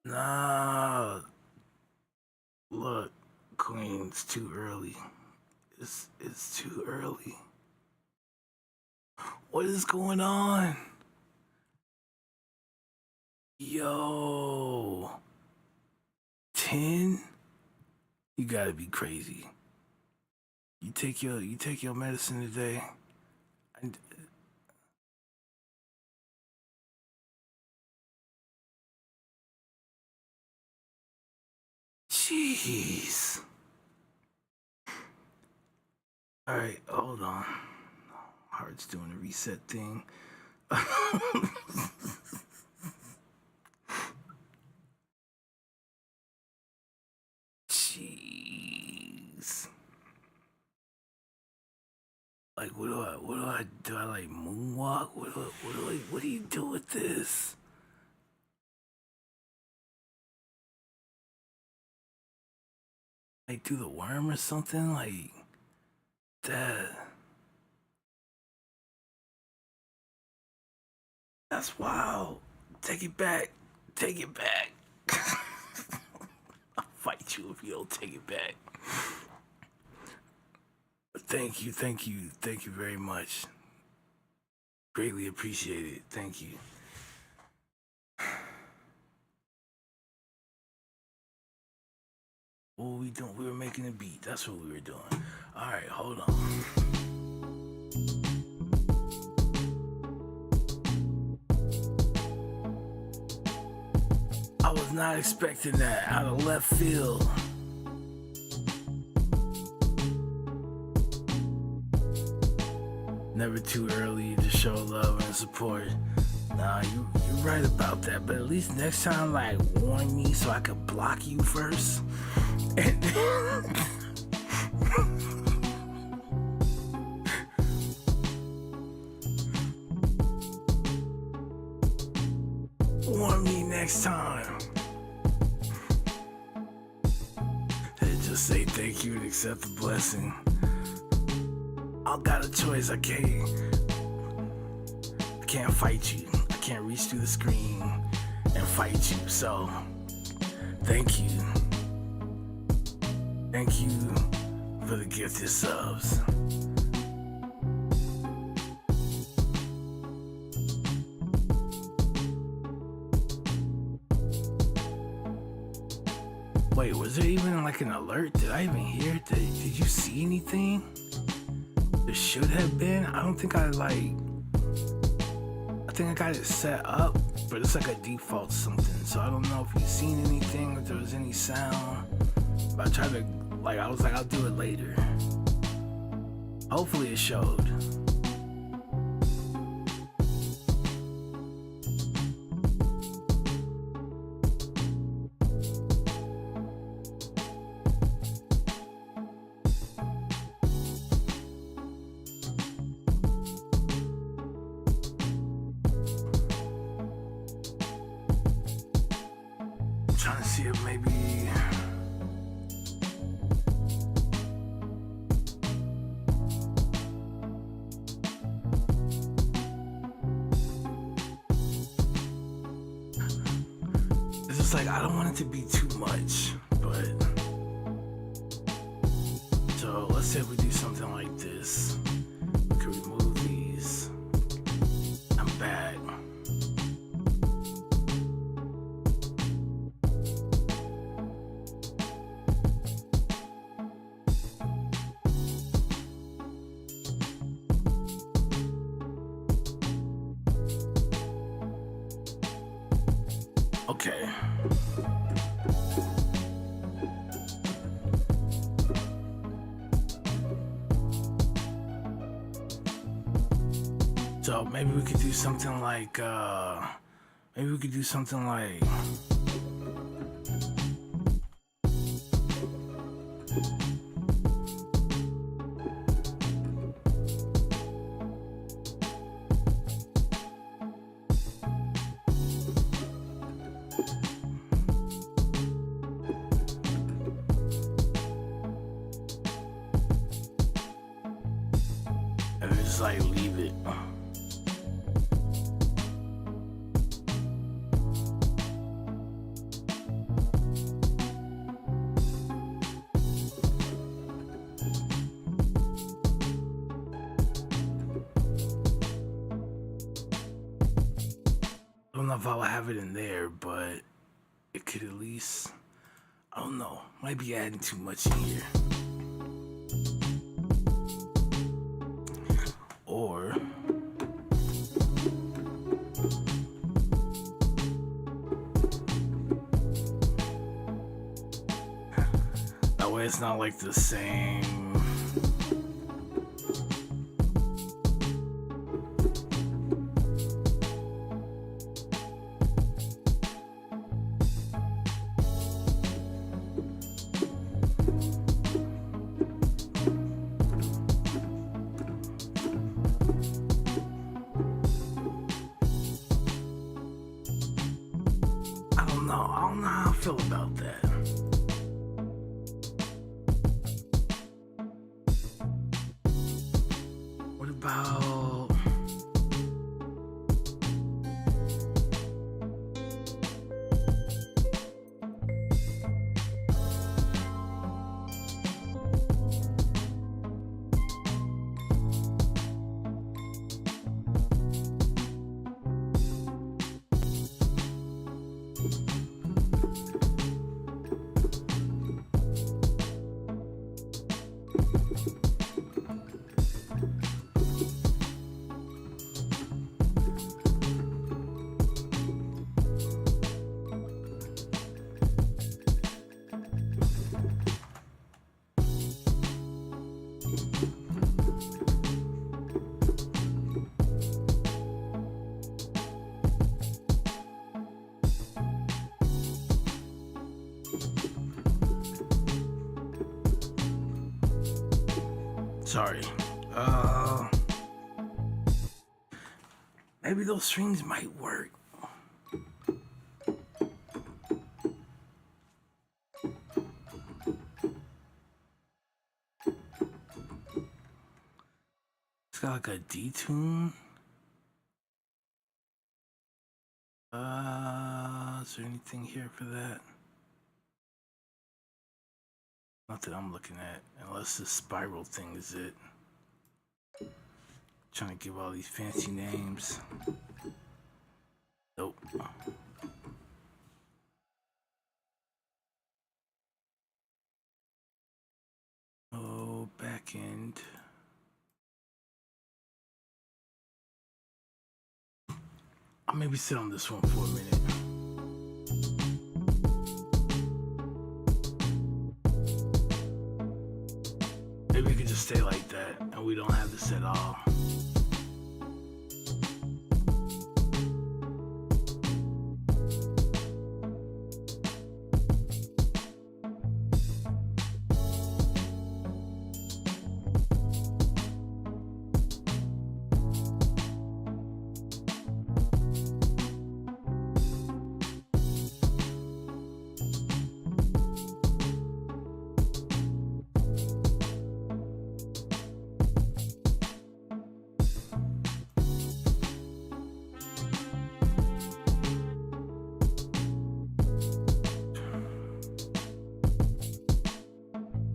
Nah, look, Queen, it's too early. It's too early. What is going on? Yo, 10? You gotta be crazy. You take your medicine today. And jeez. All right, hold on. Heart's doing a reset thing. Jeez. Like, what do I do? I like moonwalk? What do you do with this? Like, do the worm or something? Like, that. That's wild. Take it back. Take it back. I'll fight you if you don't take it back. Thank you very much. Greatly appreciate it. Thank you. What were we doing? We were making a beat. That's what we were doing. All right, hold on. I was not expecting that out of left field. Never too early to show love and support. Nah, you're right about that. But at least next time, like, warn me so I could block you first. And Warn me next time. And just say thank you and accept the blessing. I got a choice. I can't fight you. I can't reach through the screen and fight you. So thank you. Thank you for the gifted subs. Wait, was there even like an alert? Did I even hear it? Did you see anything? There should have been. I don't think I think I got it set up, but it's like a default something. So I don't know if you've seen anything, if there was any sound. But I tried to, I was like, I'll do it later. Hopefully it showed. Trying to see if maybe it's just like I don't want it to be too much, but so let's say if we do something like this. We can remove these. I'm back. Okay. So maybe we could do something like and just leave it. I don't know if I'll have it in there, but it could at least, I don't know, might be adding too much in here. Or that way it's not like the same. I don't know how I feel about that. What about sorry. Maybe those strings might work. got like a detune. Is there anything here for that? Not that I'm looking at, unless the spiral thing is it. Trying to give all these fancy names. Nope. Oh, back end. I'll maybe sit on this one for a minute. Maybe we could just stay like that and we don't have this at all.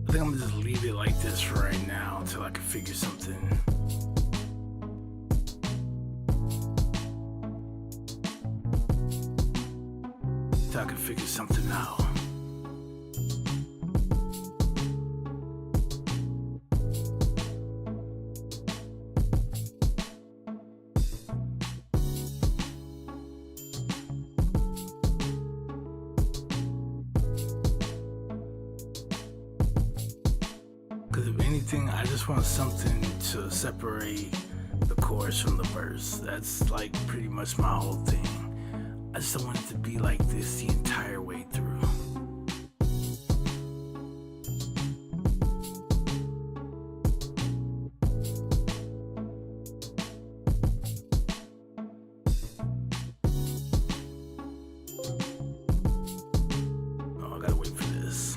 I think I'm gonna just leave it like this for right now until I can figure something. Until I can figure something out. Because if anything, I just want something to separate the chorus from the verse. That's like pretty much my whole thing. I just don't want it to be like this the entire way through. Oh, I gotta wait for this.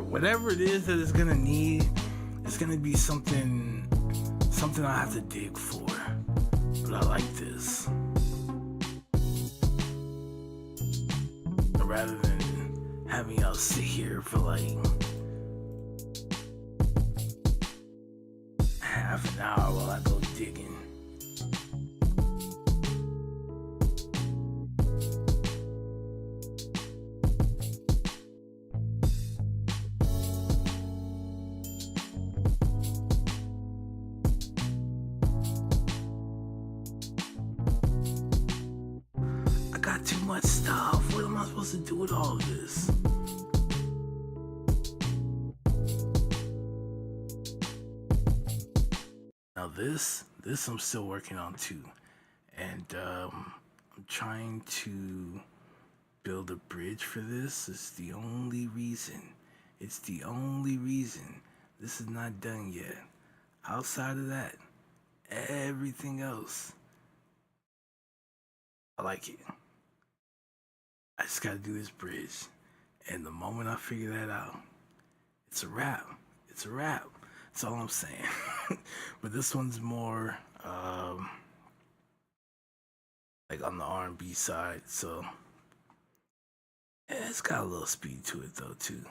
Whatever it is that it's gonna need, it's gonna be something I have to dig for. But I like this. Rather than having y'all sit here for like half an hour while I go digging. Got too much stuff. What am I supposed to do with all of this? Now this I'm still working on too, and I'm trying to build a bridge for this. It's the only reason. It's the only reason. This is not done yet. Outside of that, everything else, I like it. I just gotta do this bridge. And the moment I figure that out, it's a wrap. It's a wrap. That's all I'm saying. But this one's more like on the R&B side, so yeah, it's got a little speed to it though too.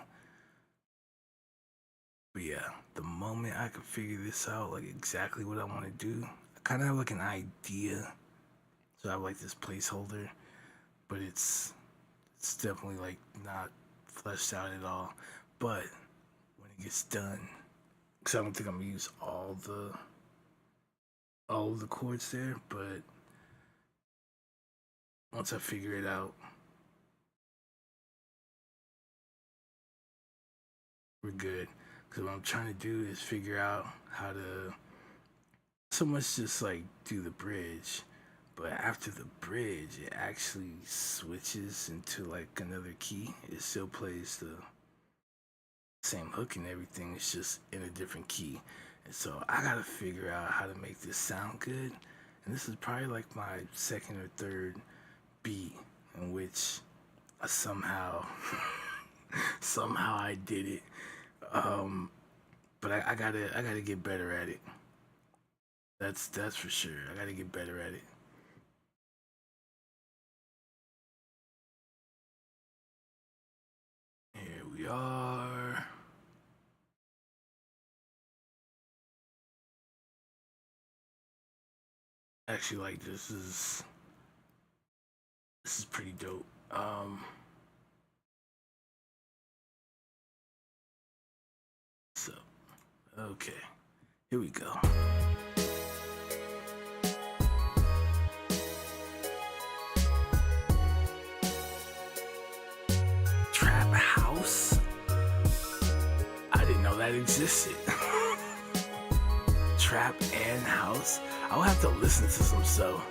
But yeah, the moment I can figure this out, like exactly what I want to do, I kind of have like an idea. So I have like this placeholder, but it's definitely like not fleshed out at all. But when it gets done, because I don't think I'm gonna use all of the chords there, but once I figure it out, we're good. Because what I'm trying to do is figure out how to so much just like do the bridge, but after the bridge, it actually switches into like another key. It still plays the same hook and everything, it's just in a different key. And so I gotta figure out how to make this sound good. And this is probably like my second or third beat in which I somehow I did it. But I gotta get better at it. That's for sure. I gotta get better at it. Here we are. Actually, like this is pretty dope. So okay, here we go. Trap house? I didn't know that existed. Trap and house? I'll have to listen to some stuff.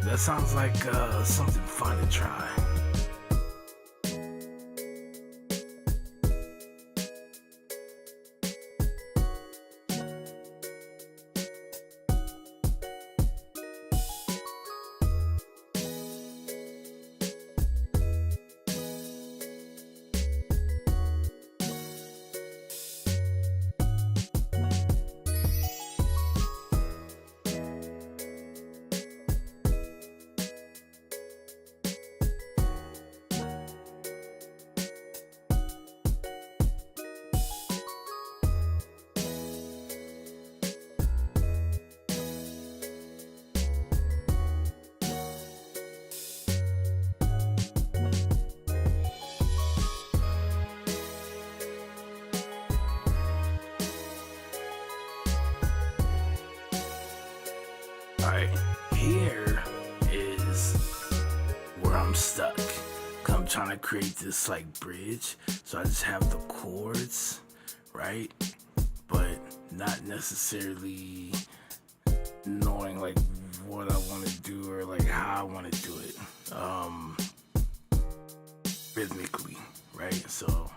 That sounds like something fun to try. Alright, here is where I'm stuck. I'm trying to create this like bridge, so I just have the chords, right? But not necessarily knowing like what I want to do or like how I want to do it rhythmically, right? So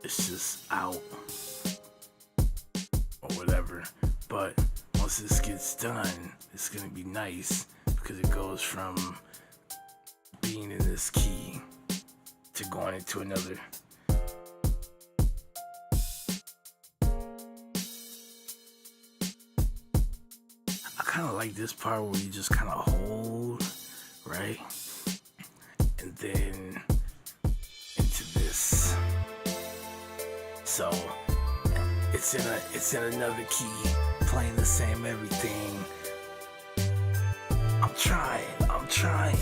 it's just out or whatever. But once this gets done, it's gonna be nice because it goes from being in this key to going into another. I kind of like this part where you just kind of hold, right? And then into this. So it's in another key, playing the same everything. I'm trying.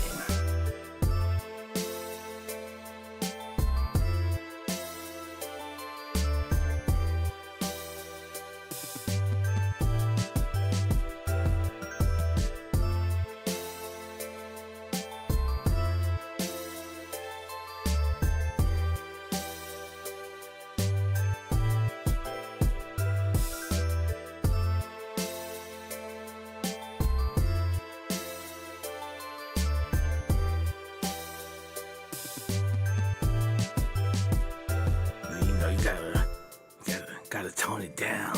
tone it down.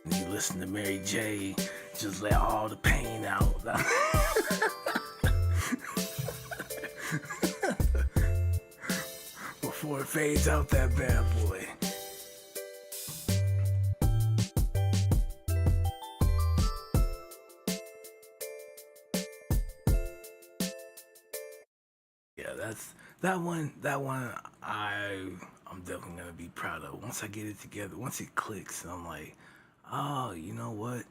And you listen to Mary J, just let all the pain out. Before it fades out that bad boy. Yeah, that's that one. I'm definitely gonna be proud of. Once I get it together, once it clicks, and I'm like, oh, you know what?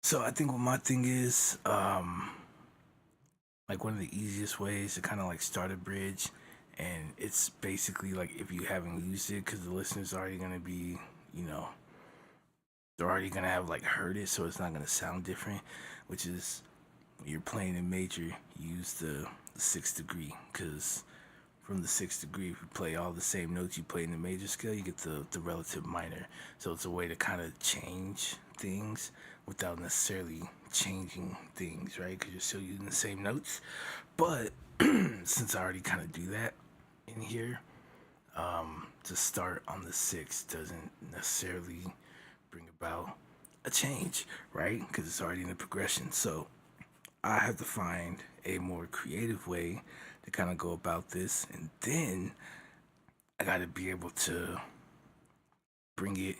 So I think what my thing is, like one of the easiest ways to kind of like start a bridge, and it's basically like if you haven't used it, because the listener's already gonna be, you know, they're already gonna have like heard it, so it's not gonna sound different. Which is when you're playing in major, use the sixth degree, because from the sixth degree, if you play all the same notes you play in the major scale, you get the relative minor. So it's a way to kind of change things without necessarily changing things, right? Because you're still using the same notes. But since I already kind of do that in here, to start on the sixth doesn't necessarily bring about a change, right? Because it's already in the progression. So I have to find a more creative way to kind of go about this, and then I got to be able to bring it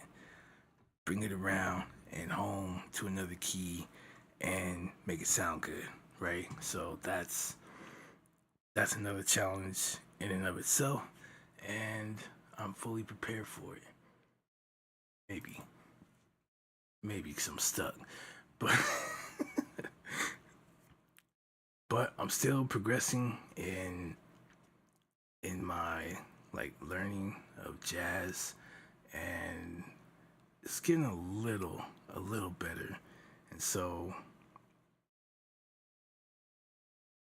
around and home to another key and make it sound good, right? So that's another challenge in and of itself, and I'm fully prepared for it. Maybe because I'm stuck, but but I'm still progressing in my like learning of jazz, and it's getting a little better. And so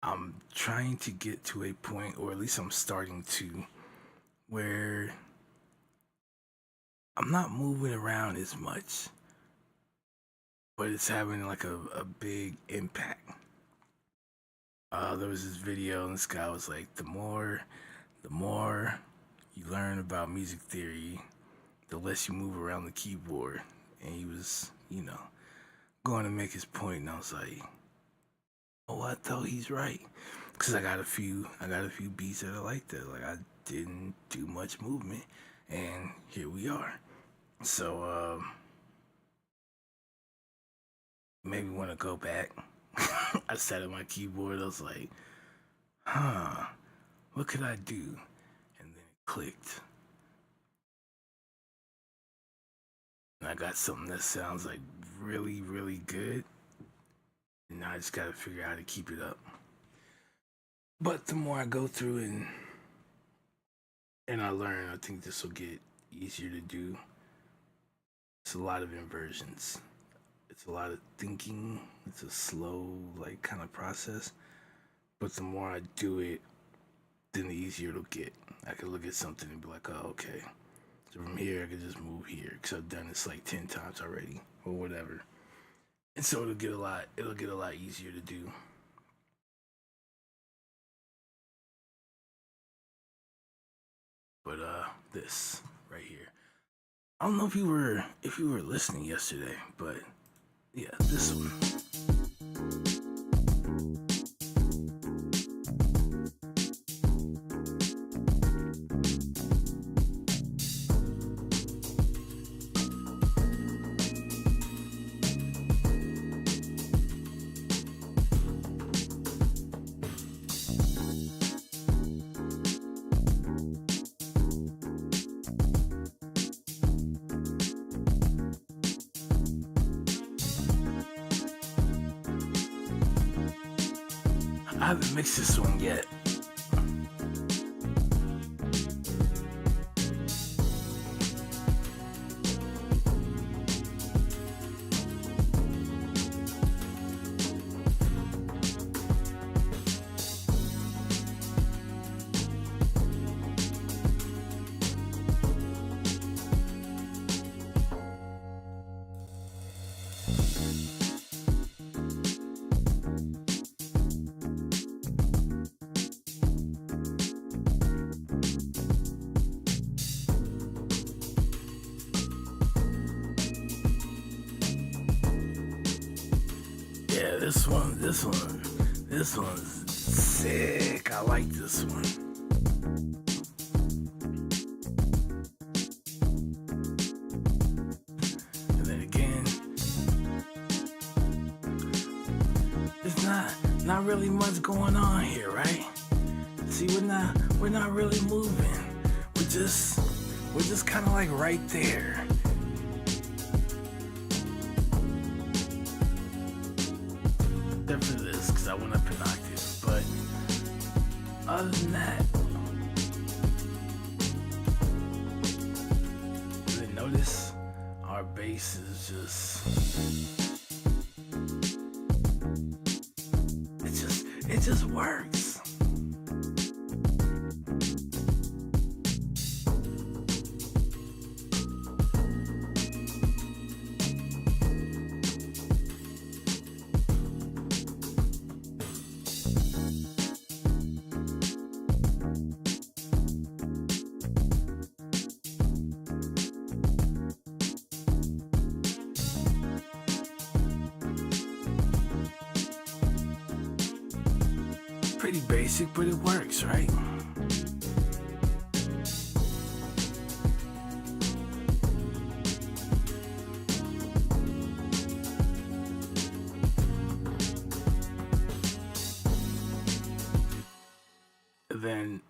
I'm trying to get to a point, or at least I'm starting to, where I'm not moving around as much, but it's having like a big impact. There was this video, and this guy was like, the more you learn about music theory, the less you move around the keyboard. And he was, going to make his point, and I was like, oh, what though? He's right, because I got a few beats that are like that. Like I didn't do much movement, and here we are. So maybe want to go back. I sat at my keyboard. I was like, what could I do? And then it clicked. And I got something that sounds like really, really good. And now I just gotta figure out how to keep it up. But the more I go through and I learn, I think this will get easier to do. It's a lot of inversions. It's a lot of thinking. It's a slow, like, kind of process. But the more I do it, then the easier it'll get. I can look at something and be like, oh, okay. So from here, I can just move here, because I've done this like 10 times already, or whatever. And so it'll get a lot easier to do. But this right here. I don't know if you were listening yesterday, but yeah, this one. I haven't mixed this one yet. this one's sick. I like this one. And then again, there's not really much going on here, right? See, we're not really moving. We're just kind of like right there. Except for this, because I went up an octave. But other than that, then notice our bass is it just works. Pretty basic, but it works, right? And then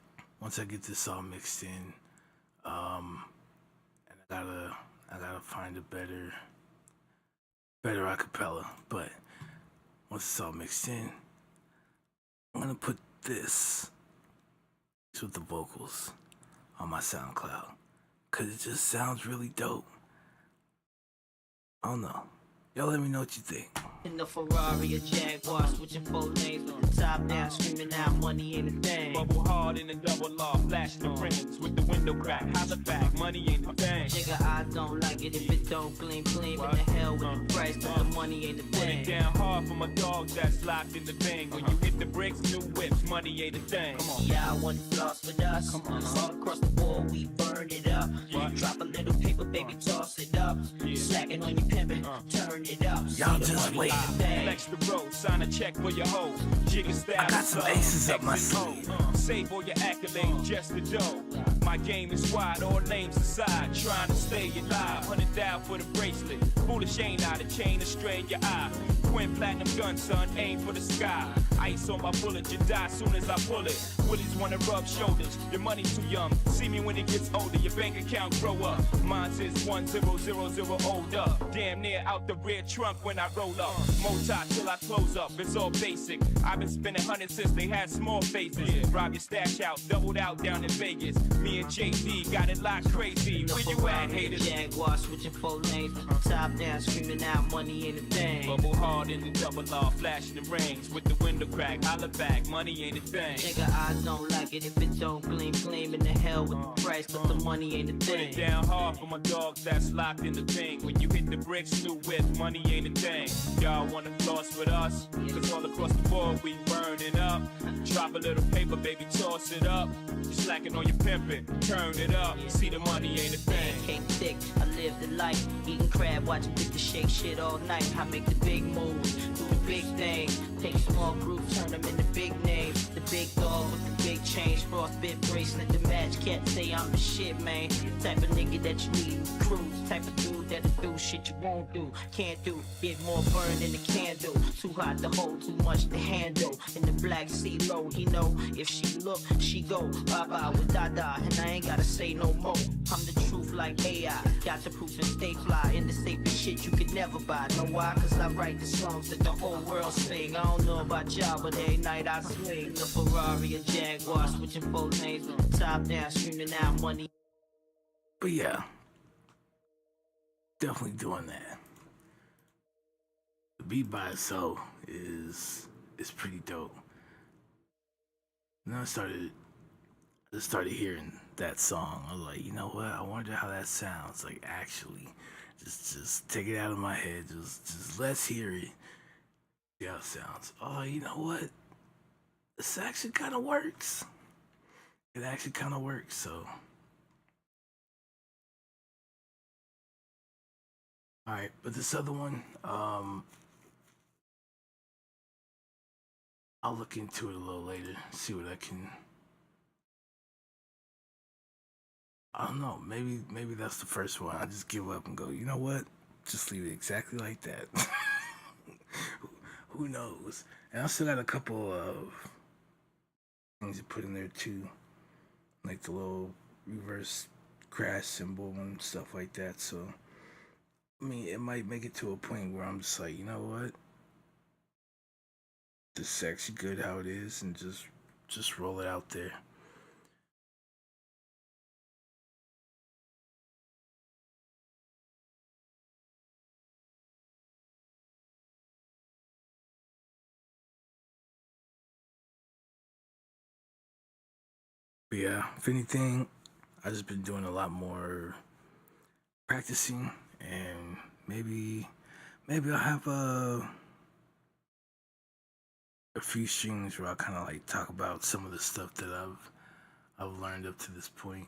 once I get this all mixed in, and I gotta find a better acapella. But once it's all mixed in, I'm gonna put this with the vocals on my SoundCloud, cause it just sounds really dope. I don't know. Y'all let me know what you think. In the Ferrari or Jaguar, switching 4 lanes from the top down, screaming out money ain't a thing. Bubble hard in the double law, flashing the rims with the window crack. Holla back, money ain't a thing. Nigga, I don't like it if it don't gleam. In the hell with the price, but the money ain't a Put thing. it down hard for my dog that's locked in the thing. When you hit the bricks, new whips, money ain't a thing. Come on. Yeah, I want floss with us. All across the board, we burn it up. Drop a little paper, baby, toss it up. Slacking on your pimpin', turn it up. Y'all just wait. Flex the road, sign a check for your hoes. Jigga style. I got some aces up my exit sleeve. mode. Save all your accolades, just the dough. My game is wide, all names aside. Trying to stay alive, 100 down for the bracelet. Foolish ain't I, the chain to strain your eye. Twin platinum gun, son, aim for the sky. Ice on my bullet, you die soon as I pull it. Willies wanna rub shoulders, your money's too young. See me when it gets older, your bank account grow up. Mine says 1000 older. Damn near out the rear trunk when I roll up. Mota till I close up, it's all basic. I've been spending hundreds since they had small faces. Rob your stash out, doubled out down in Vegas. Me and JD got it locked crazy. Where you at, haters? Jaguar, switching 4 lanes from the top down, screaming out money ain't a thing. Bubble hard in the double law, flashing the rings with the window crack. Holla back, money ain't a thing. Nigga, I don't like it if it don't gleam. In the hell with the price, but the money ain't a Put thing. it down hard for my dogs that's locked in the thing. When you hit the bricks, new whip, money ain't a thing. Y'all wanna floss with us? Cause all across the board we burning up. Drop a little paper, baby, toss it up. You slacking on your pimpin', turn it up. See the money ain't a thing. Came thick, I live the life. Eating crab, watching Victor shake shit all night. I make the big moves, do the big things. Take small groups, turn them into big names. The big dog with the big change, frostbit bracelet. The match can't say I'm the shit, man. Type of nigga that you need to cruise. Type of dude that'll do shit you won't do, can't do. Get more burn than a candle. Too hot to hold, too much to handle. In the black sea low, he know if she look, she go. Bye-bye with Dada, and I ain't gotta say no more. I'm the truth like AI. Got the proof and stay fly. In the safest shit you could never buy. Know why? Cause I write the songs that the whole world sing. I don't know about y'all, but every night I swing. The Ferrari or Jaguar, switching 4 lanes from the top down, screaming out money. But yeah, definitely doing that. The beat by itself is pretty dope. And then I just started hearing that song. I was like, you know what? I wonder how that sounds. Like actually, just take it out of my head. Just let's hear it. See how it sounds. Oh, you know what? This actually kind of works. It actually kind of works. So. All right, but this other one, I'll look into it a little later, see what I can. I don't know. Maybe that's the first one. I just give up and go. You know what? Just leave it exactly like that. Who knows? And I still got a couple of things to put in there too, like the little reverse crash symbol and stuff like that. So, I mean, it might make it to a point where I'm just like, you know what? This is actually good how it is, and just roll it out there. But yeah, if anything, I just been doing a lot more practicing, and maybe I'll have a few streams where I kind of like talk about some of the stuff that I've learned up to this point.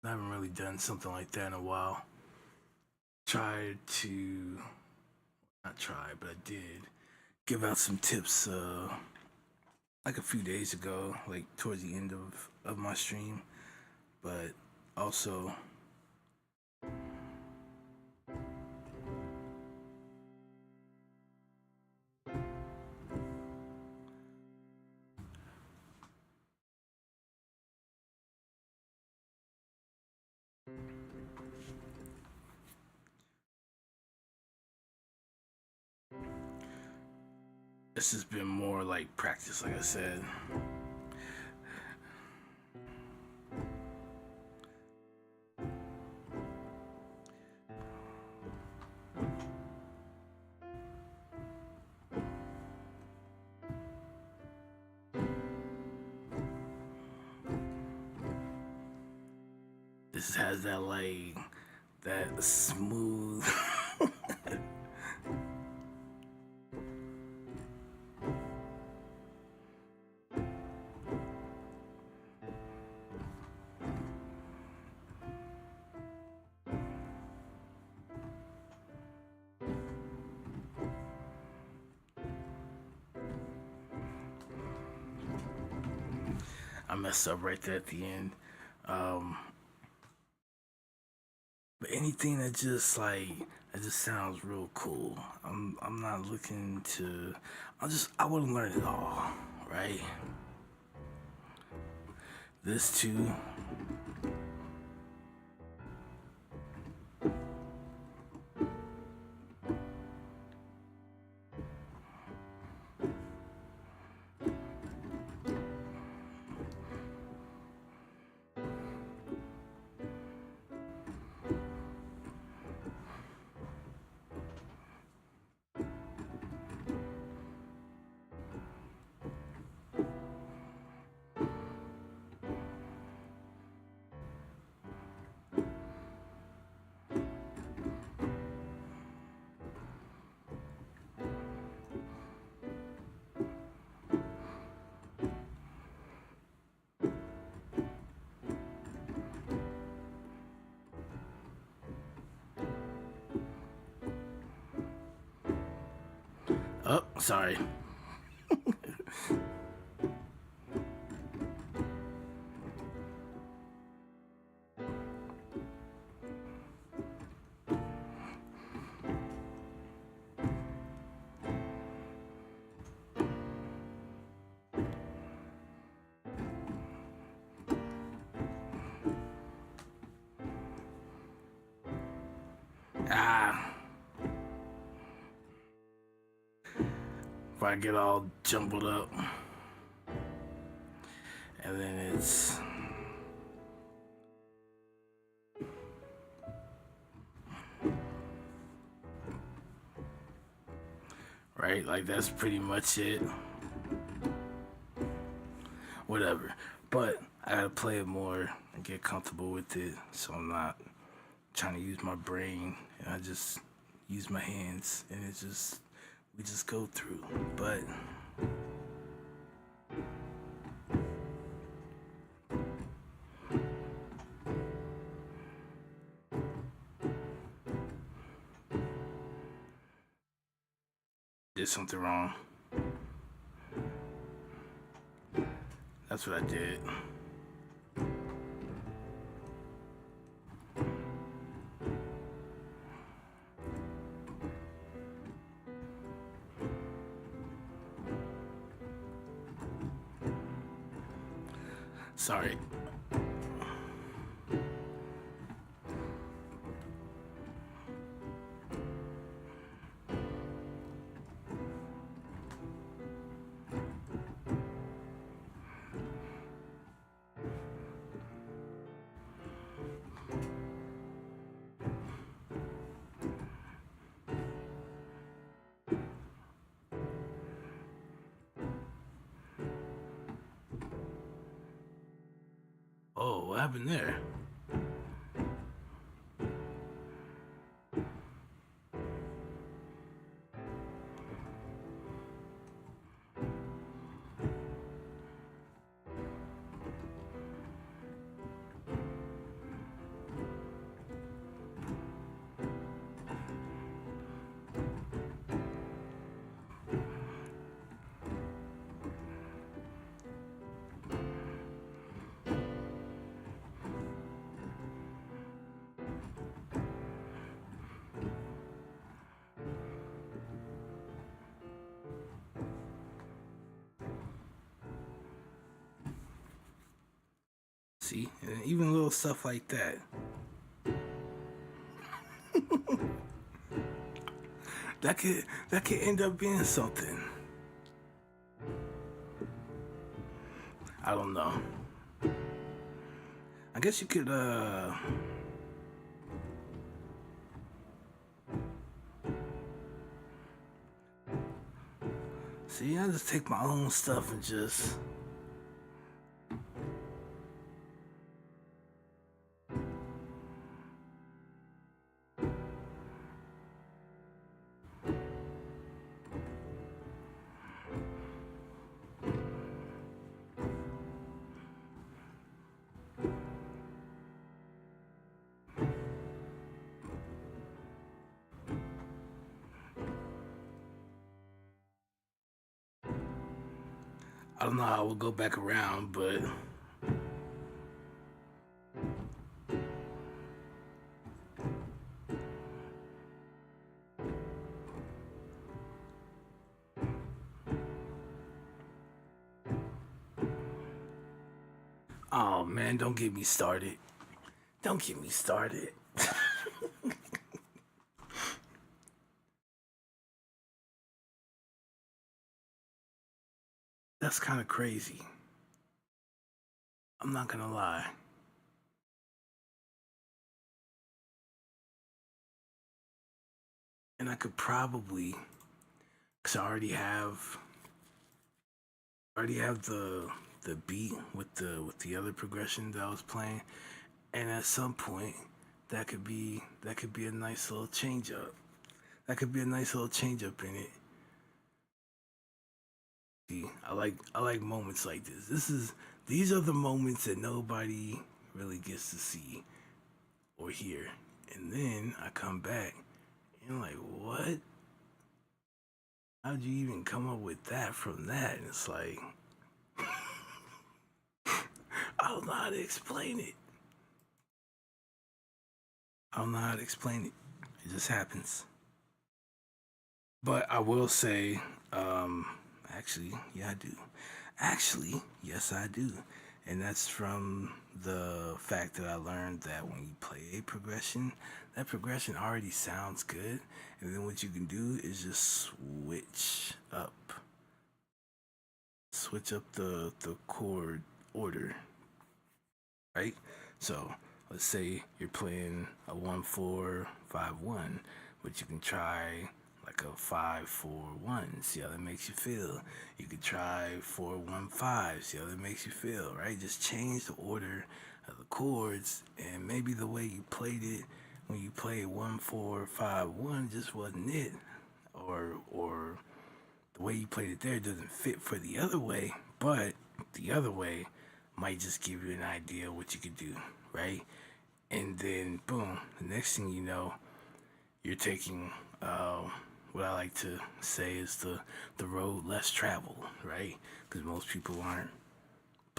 I haven't really done something like that in a while. Tried to not try, but I did give out some tips like a few days ago, like towards the end of my stream. But also this has been more like practice, like I said. This has that like that smooth I messed up right there at the end. But anything that just sounds real cool. I'm not looking to. I want to learn it all, right? This too. Oh, sorry. Ah. If I get all jumbled up. And then it's right, like that's pretty much it. Whatever. But I gotta play it more and get comfortable with it, so I'm not trying to use my brain, and I just use my hands, and we just go through. But did something wrong. That's what I did. Sorry. Oh, what happened there? See, and even little stuff like that. that could end up being something. I don't know. I guess you could see, I just take my own stuff and just I don't know how we'll go back around, but oh man, don't get me started. Don't get me started. That's kind of crazy. I'm not gonna lie. And I could probably, cause I already have the beat with the other progression that I was playing, and at some point that could be a nice little change up. That could be a nice little change up in it. See, I like moments like this. These are the moments that nobody really gets to see or hear. And then I come back and I'm like, what? How'd you even come up with that from that? And it's like I don't know how to explain it. I don't know how to explain it. It just happens. But I will say, actually, yeah, I do. Actually, yes, I do. And that's from the fact that I learned that when you play a progression, that progression already sounds good. And then what you can do is just switch up. Switch up the chord order. Right? So let's say you're playing a 1-4-5-1, but you can try like a 5-4-1, see how that makes you feel. You could try 4-1-5, see how that makes you feel, right? Just change the order of the chords, and maybe the way you played it when you played 1-4-5-1 just wasn't it, or the way you played it there doesn't fit for the other way, but the other way might just give you an idea of what you could do, right? And then boom, the next thing you know, you're taking what I like to say is the road less traveled, right? Because most people aren't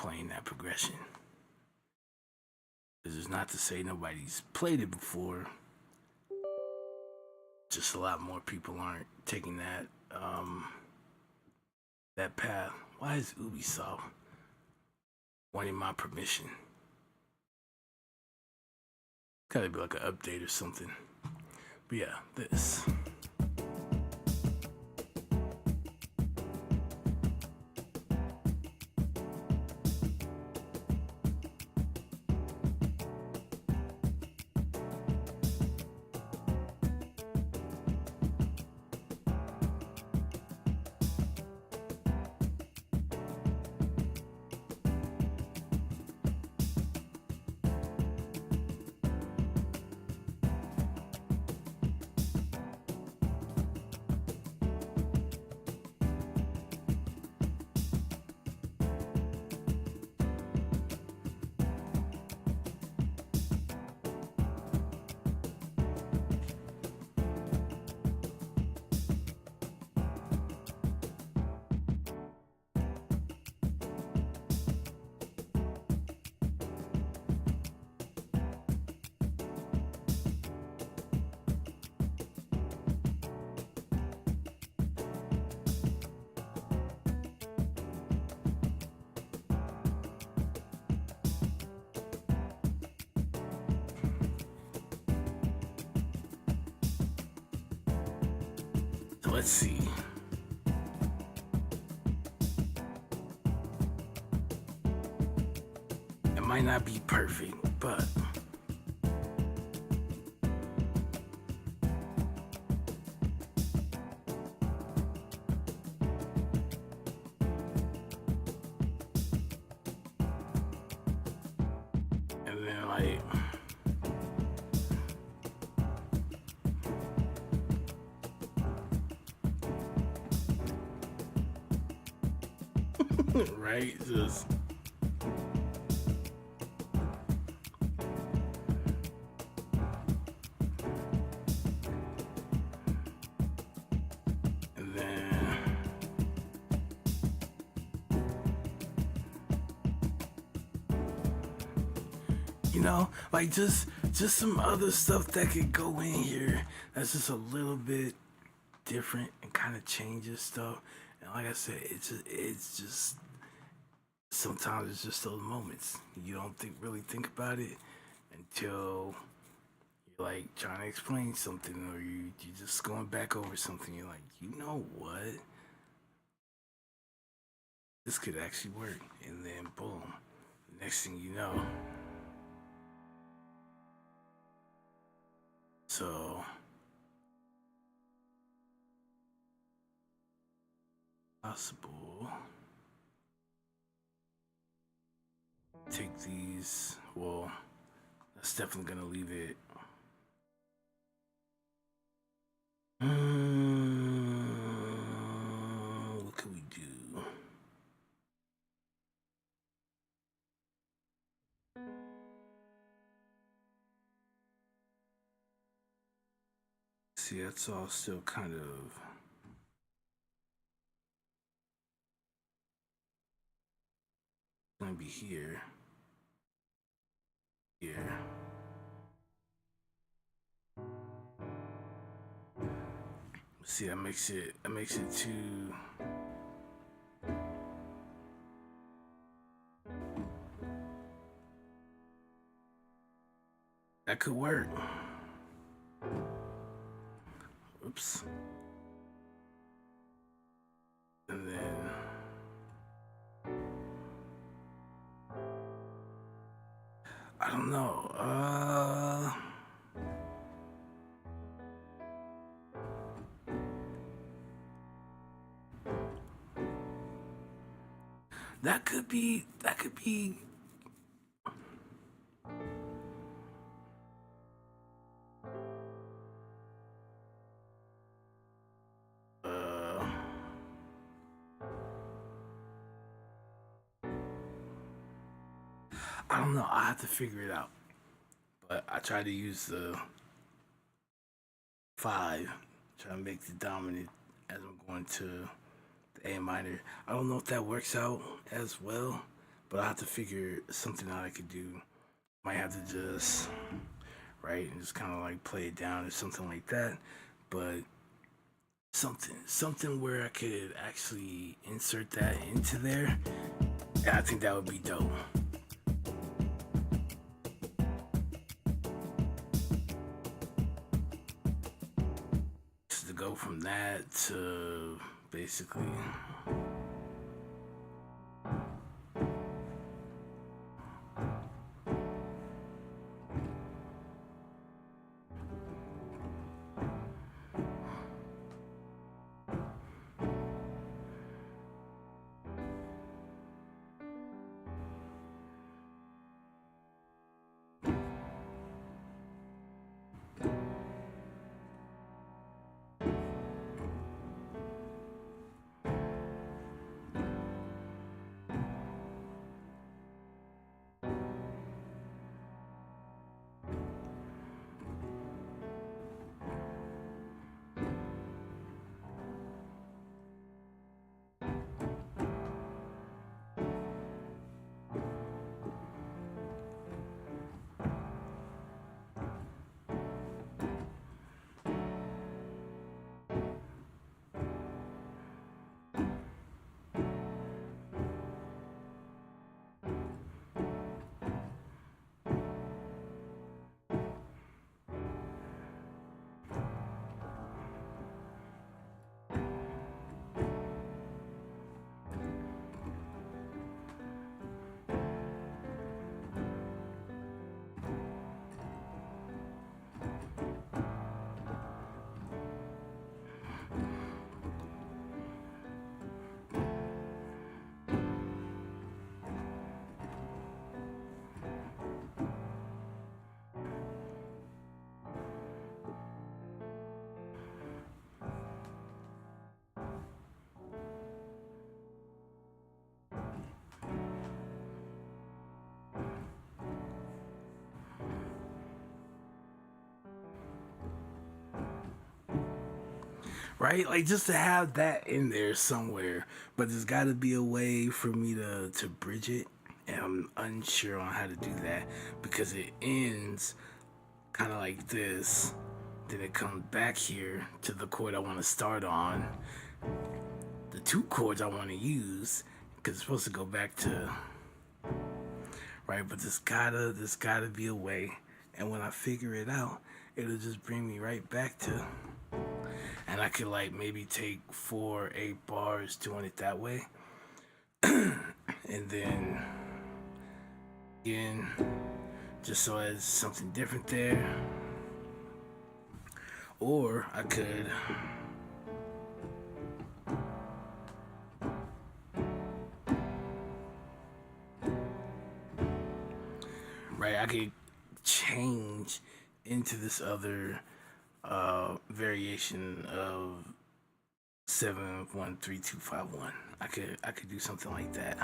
playing that progression. This is not to say nobody's played it before. Just a lot more people aren't taking that that path. Why is Ubisoft wanting my permission? Gotta be like an update or something. But yeah, this. Let's see. It might not be perfect, but and then like right? Just and then like just some other stuff that could go in here that's just a little bit different and kind of changes stuff. And like I said, it's just sometimes it's just those moments you don't really think about it until you're like trying to explain something, or you're just going back over something. You're like, you know what? This could actually work, and then boom, next thing you know. So possible. Take these. Well, that's definitely gonna leave it. What can we do? See, that's all still kind of. Gonna be here. Here. See, that makes it too. That could work. Oops. And then I don't know. That could be I don't know. I have to figure it out. But I try to use the 5, try to make the dominant as I'm going to the A minor. I don't know if that works out as well, but I have to figure something out I could do. Might have to just and just kind of like play it down or something like that. But something where I could actually insert that into there, and I think that would be dope. Just to go from that to basically like just to have that in there somewhere. But there's got to be a way for me to bridge it, and I'm unsure on how to do that because it ends kind of like this, then it comes back here to the chord I want to start on, the two chords I want to use, because it's supposed to go back to but there's gotta be a way, and when I figure it out, it'll just bring me right back to, and I could like maybe take 4-8 bars doing it that way, and then again, just so it's something different there, or I could I could change into this other variation of 7-1-3-2-5-1. I could do something like that.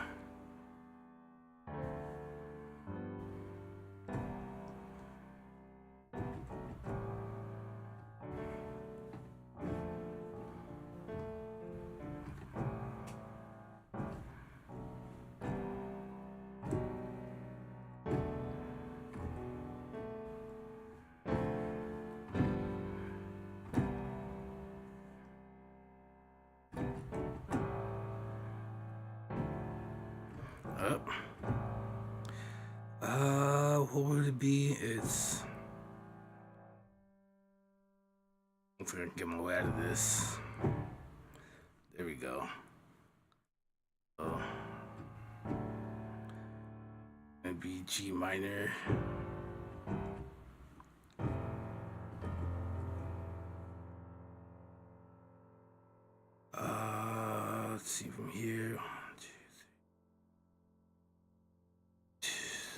Up. What would it be? It's. If I can get my way out of this. There we go. Oh. Maybe G minor. Let's see from here.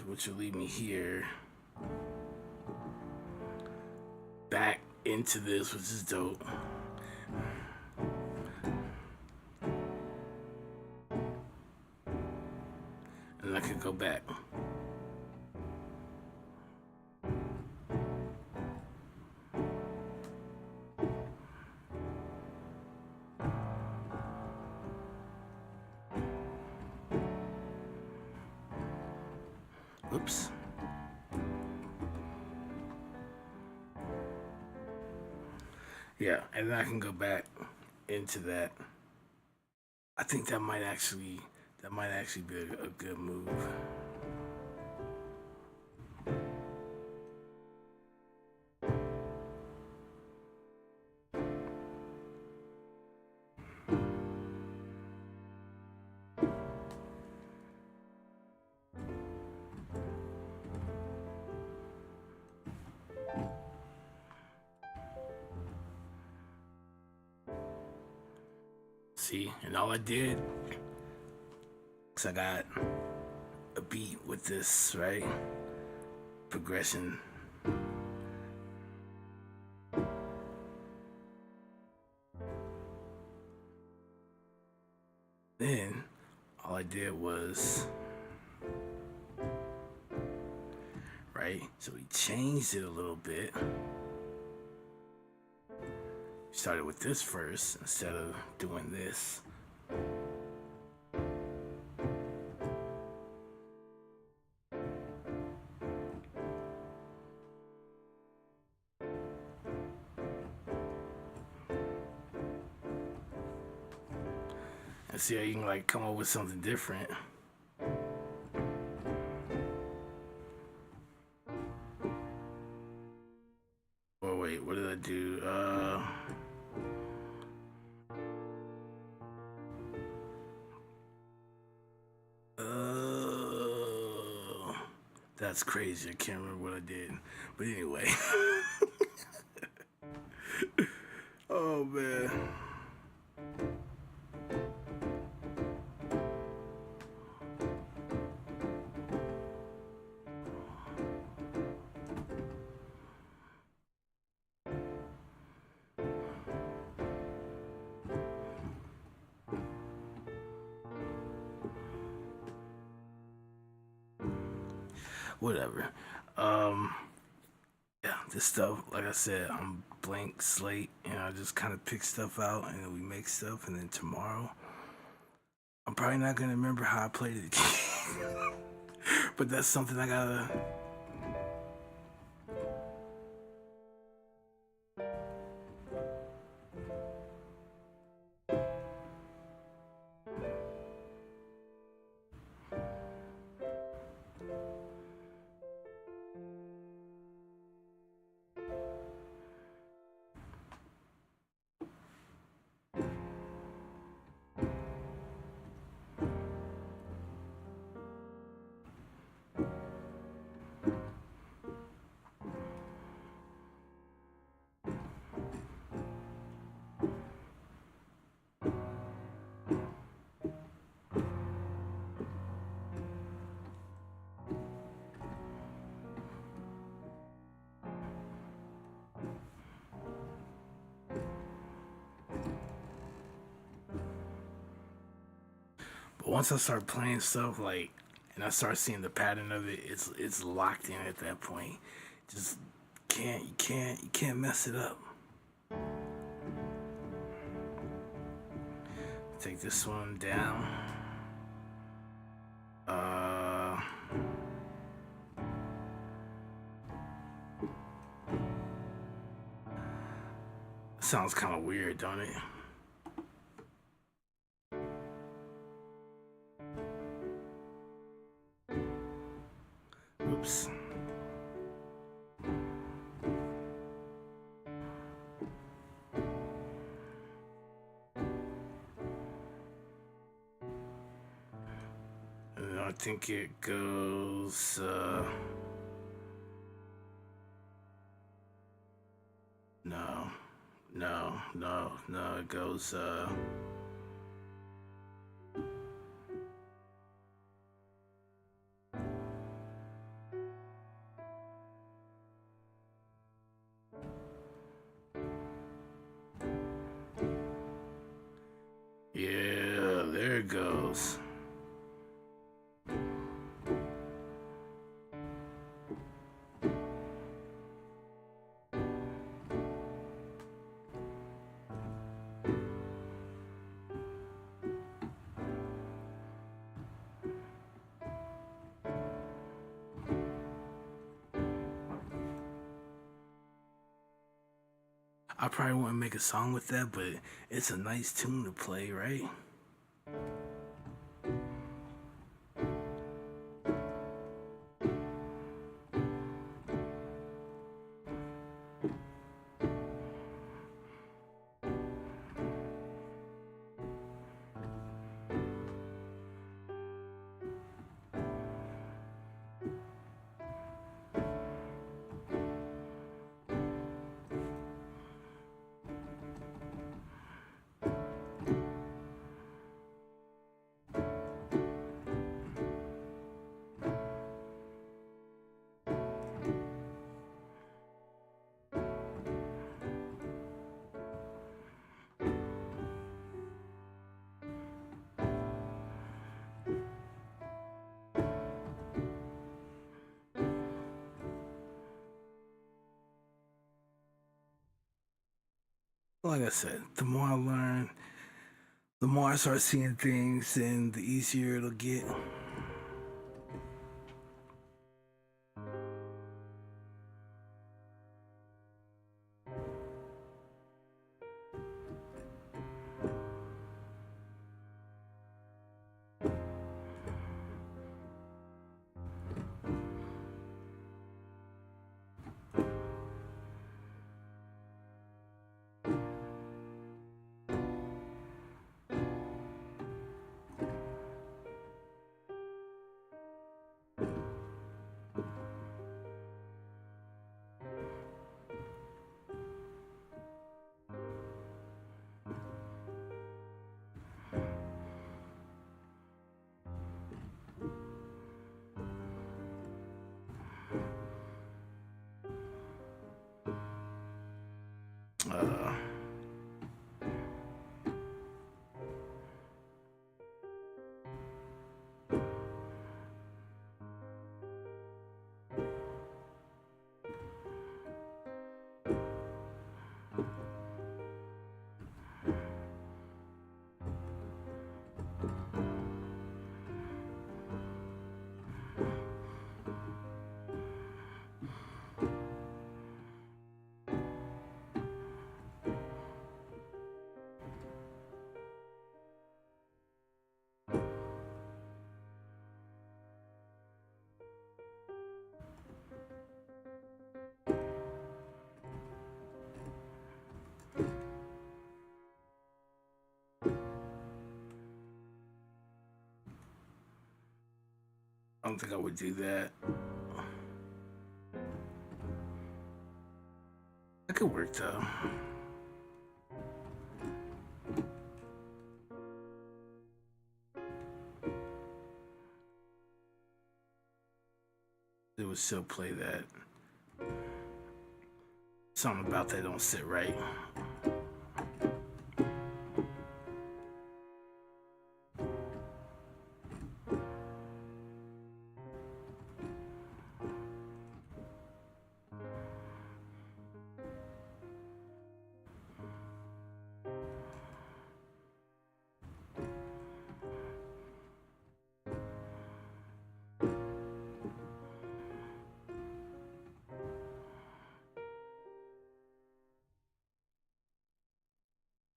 Which will lead me here. Back into this, which is dope. And I could go back. Oops. Yeah, and then I can go back into that. I think that might actually be a good move. See, and all I did, cause I got a beat with this, right? Progression. Then all I did was, right? So we changed it a little bit. Started with this first instead of doing this. And see how you can like come up with something different. Oh wait, what did I do? That's crazy. I can't remember what I did. But anyway. Oh man. Whatever. Yeah, this stuff, like I said, I'm blank slate, and I just kind of pick stuff out, and then we make stuff, and then tomorrow, I'm probably not gonna remember how I played it again. But that's something I gotta. But once I start playing stuff like, and I start seeing the pattern of it, it's locked in at that point. Just you can't mess it up. Take this one down. Sounds kind of weird, don't it? Oops. I think it goes, no, it goes, yeah, there it goes. I probably wouldn't make a song with that, but it's a nice tune to play, right? Like I said, the more I learn, the more I start seeing things, and the easier it'll get. Uh, I don't think I would do that. That could work though. It would still play that. Something about that don't sit right.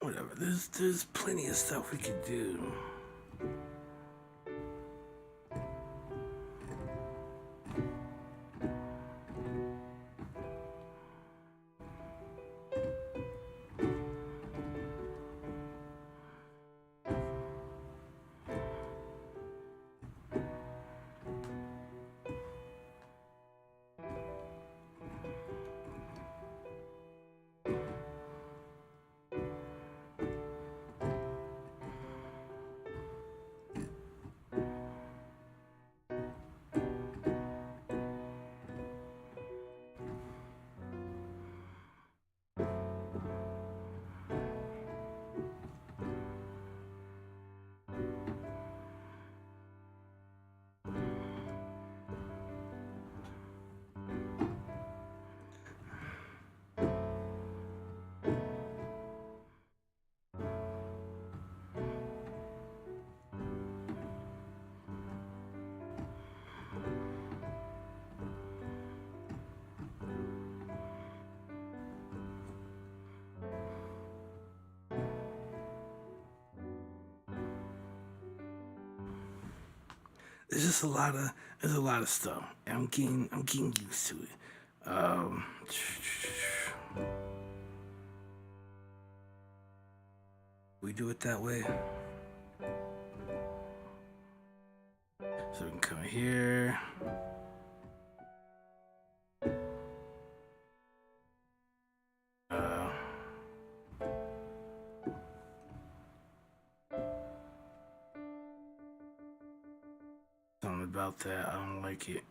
Whatever. There's plenty of stuff we could do. there's just there's a lot of stuff. And I'm getting used to it. We do it that way. So we can come here. Something about that, I don't like it.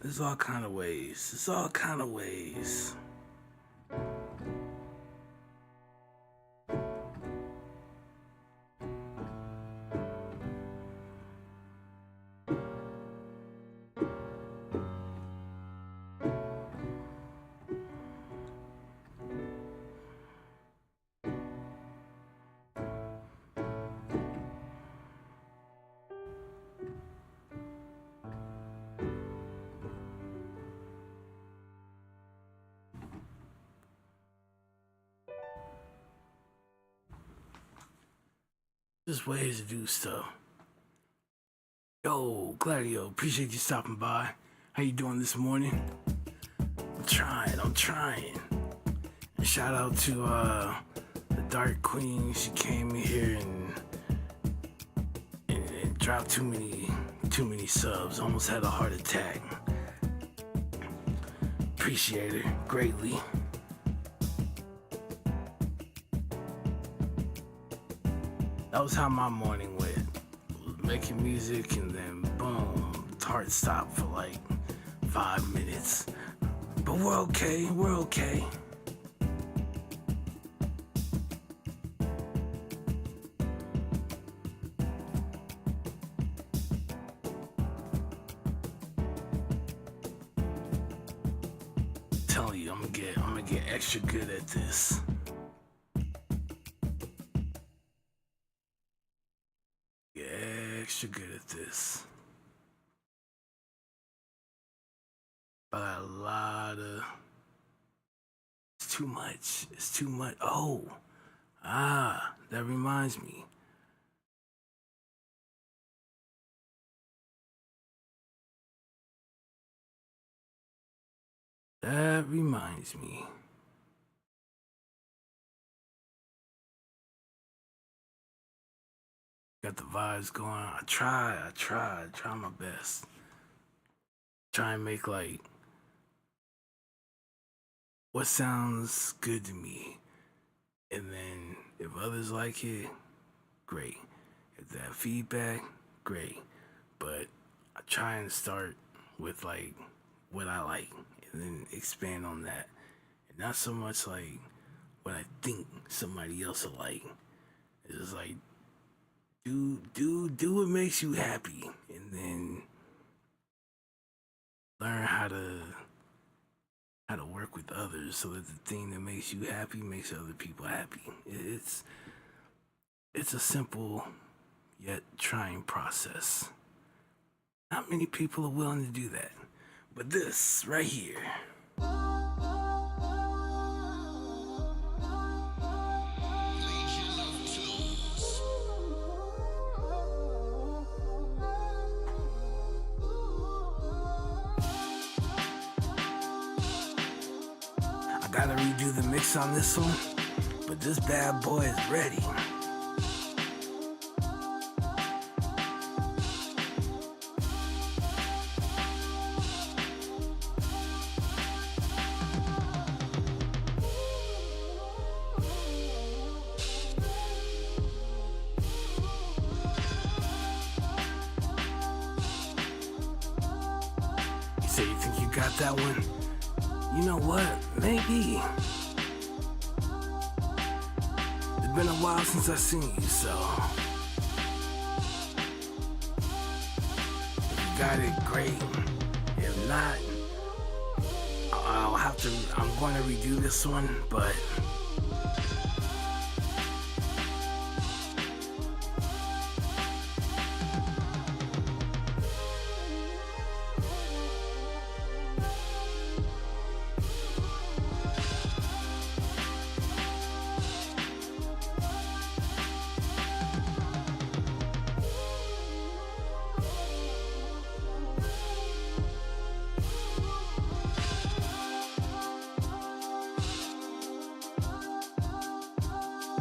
There's all kind of ways. There's all kind of ways. There's ways to do stuff. Yo, Gladio, appreciate you stopping by. How you doing this morning? I'm trying. And shout out to the Dark Queen. She came in here and dropped too many subs. Almost had a heart attack. Appreciate her greatly. That was how my morning went. Making music and then boom, the heart stopped for like 5 minutes. But we're okay, we're okay. I'm telling you, I'm gonna get extra good at this. Extra good at this. But a lot of... It's too much. It's too much. Oh. That reminds me. Got the vibes going. I try my best. Try and make like what sounds good to me. And then if others like it, great. If they have feedback, great. But I try and start with like what I like and then expand on that. And not so much like what I think somebody else will like. It's just like do what makes you happy, and then learn how to work with others so that the thing that makes you happy makes other people happy. It's a simple yet trying process. Not many people are willing to do that, but this right here. Gotta redo the mix on this one, but this bad boy is ready. You say you think you got that one? You know what? Maybe. been a while since I've seen you, so if you got it, great. If not, I'm going to redo this one, but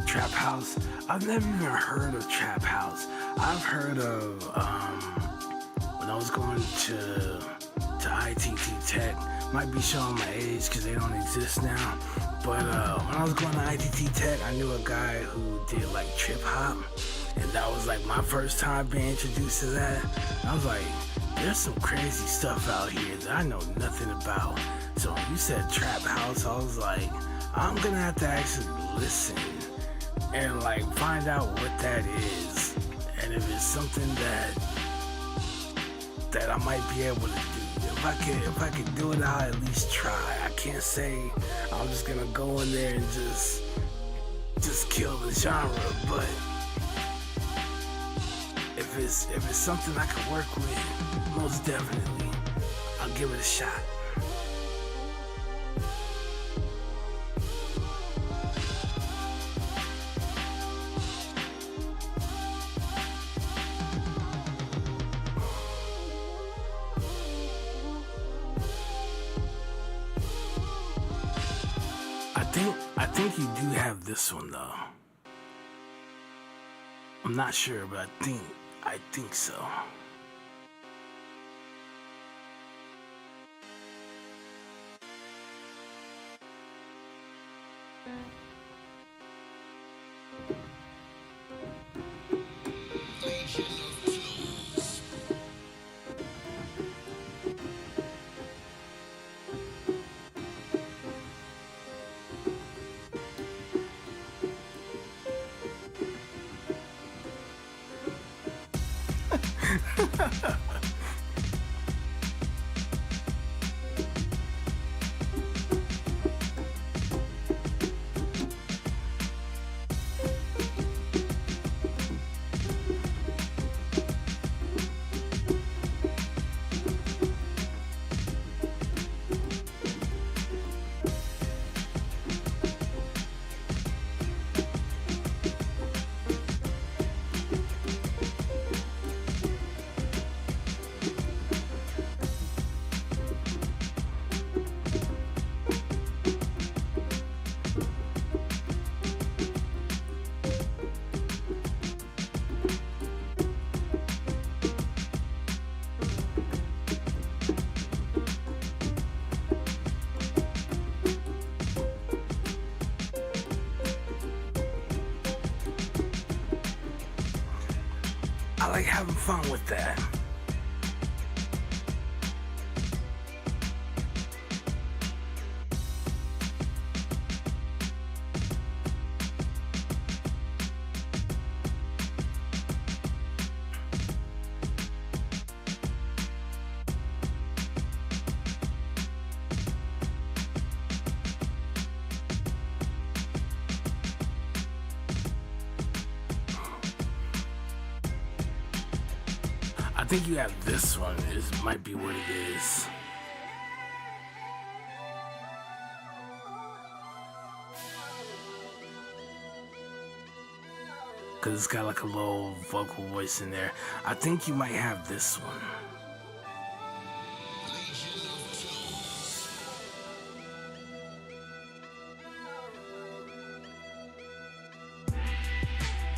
Trap House. I've never even heard of Trap House. I've heard of when I was going to ITT Tech. Might be showing my age because they don't exist now. But when I was going to ITT Tech, I knew a guy who did like trip hop, and that was like my first time being introduced to that. And I was like, there's some crazy stuff out here that I know nothing about. So when you said Trap House, I was like, I'm gonna have to actually listen and like find out what that is, and if it's something that I might be able to do. If I could do it, I'll at least try. I can't say I'm just gonna go in there and just kill the genre, but if it's something I can work with, most definitely I'll give it a shot. I think you do have this one though. I'm not sure, but I think so. I like having fun with that. I think you have this one. This might be what it is. Cause it's got like a little vocal voice in there. I think you might have this one.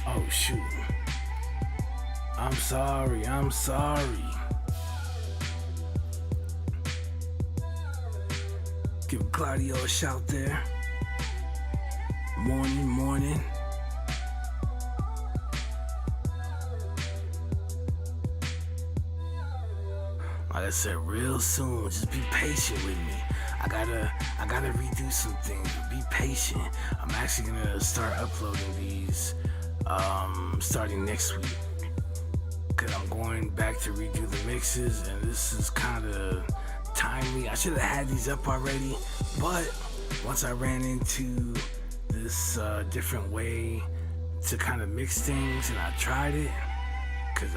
Oh shoot. I'm sorry. Give Claudio a shout there. Morning. Like I said, real soon. Just be patient with me. I gotta redo some things. Be patient. I'm actually gonna start uploading these starting next week. Cause I'm going back to redo the mixes, and this is kind of timely. I should have had these up already, but once I ran into this different way to kind of mix things, and I tried it, cause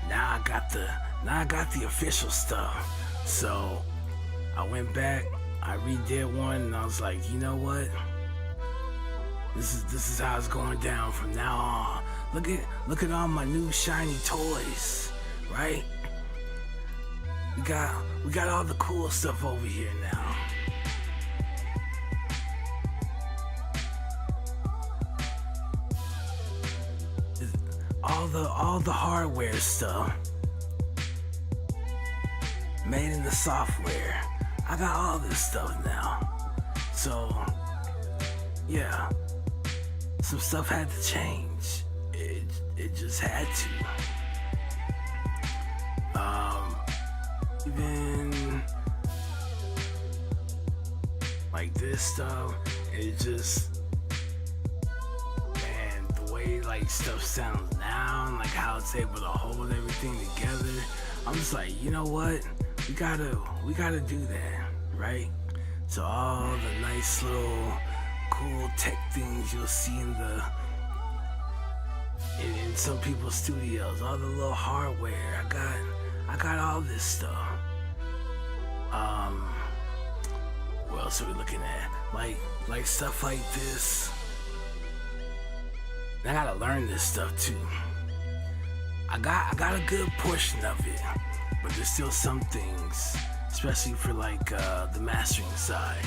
now I got the official stuff. So I went back, I redid one, and I was like, you know what? This is how it's going down from now on. Look at all my new shiny toys, right? We got all the cool stuff over here now. All the hardware stuff made in the software. I got all this stuff now. So yeah, some stuff had to change. It just had to. Even like this stuff, it just, man, the way like stuff sounds now, and like how it's able to hold everything together, I'm just like, you know what? We gotta do that, right? So all the nice little cool tech things you'll see in some people's studios, all the little hardware, I got all this stuff. What else are we looking at? Like stuff like this. I gotta learn this stuff too. I got a good portion of it, but there's still some things, especially for like the mastering side.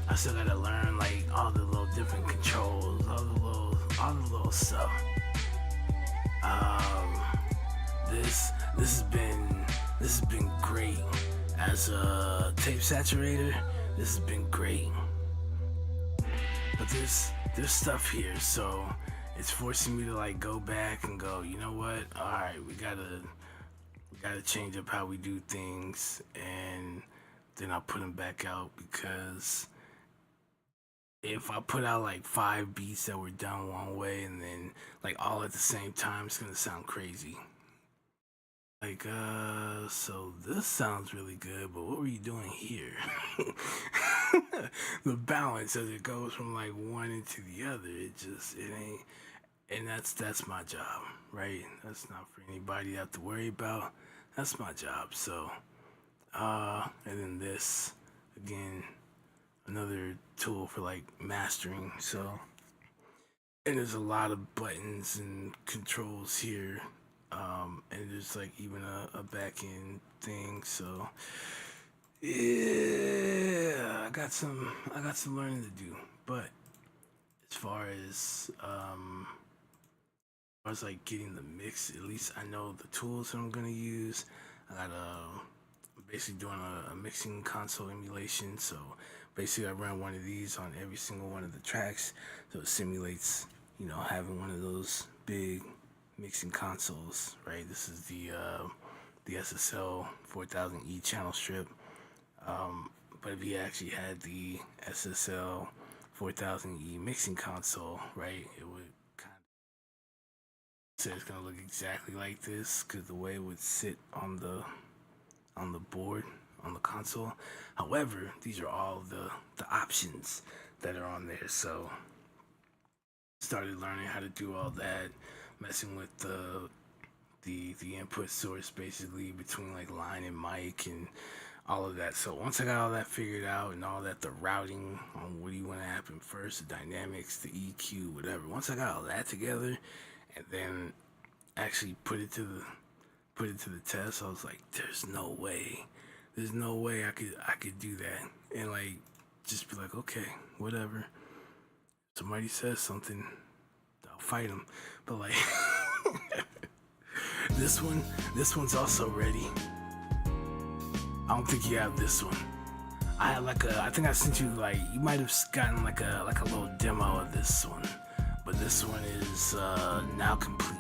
I still gotta learn like all the little different controls, all the little stuff. This has been great as a tape saturator. This has been great, but there's stuff here, so it's forcing me to like go back and go, you know what? All right, we gotta change up how we do things, and then I'll put them back out, because if I put out like 5 beats that were done one way and then like all at the same time, it's gonna sound crazy. Like, so this sounds really good, but what were you doing here? The balance as it goes from like one into the other, it ain't, and that's my job, right? That's not for anybody to have to worry about. That's my job. So, and then this, again, another tool for like mastering. So, and there's a lot of buttons and controls here, and there's like even a back end thing. So yeah, I got some learning to do. But as far as like getting the mix, at least I know the tools that I'm gonna use. I'm basically doing a mixing console emulation. So basically I run one of these on every single one of the tracks, so it simulates, you know, having one of those big mixing consoles, right? This is the SSL 4000E channel strip, but if you actually had the SSL 4000E mixing console, right, it would kind of say it's gonna look exactly like this, because the way it would sit on the board, on the console. However, these are all the options that are on there. So started learning how to do all that, messing with the input source basically between like line and mic and all of that. So once I got all that figured out and all that, the routing on what do you want to happen first, the dynamics, the EQ, whatever. Once I got all that together and then actually put it to the test, I was like, there's no way I could do that and like just be like, okay, whatever. Somebody says something, I'll fight them. But like this one's also ready. I don't think you have this one. I had I think I sent you you might have gotten like a little demo of this one, but this one is now complete.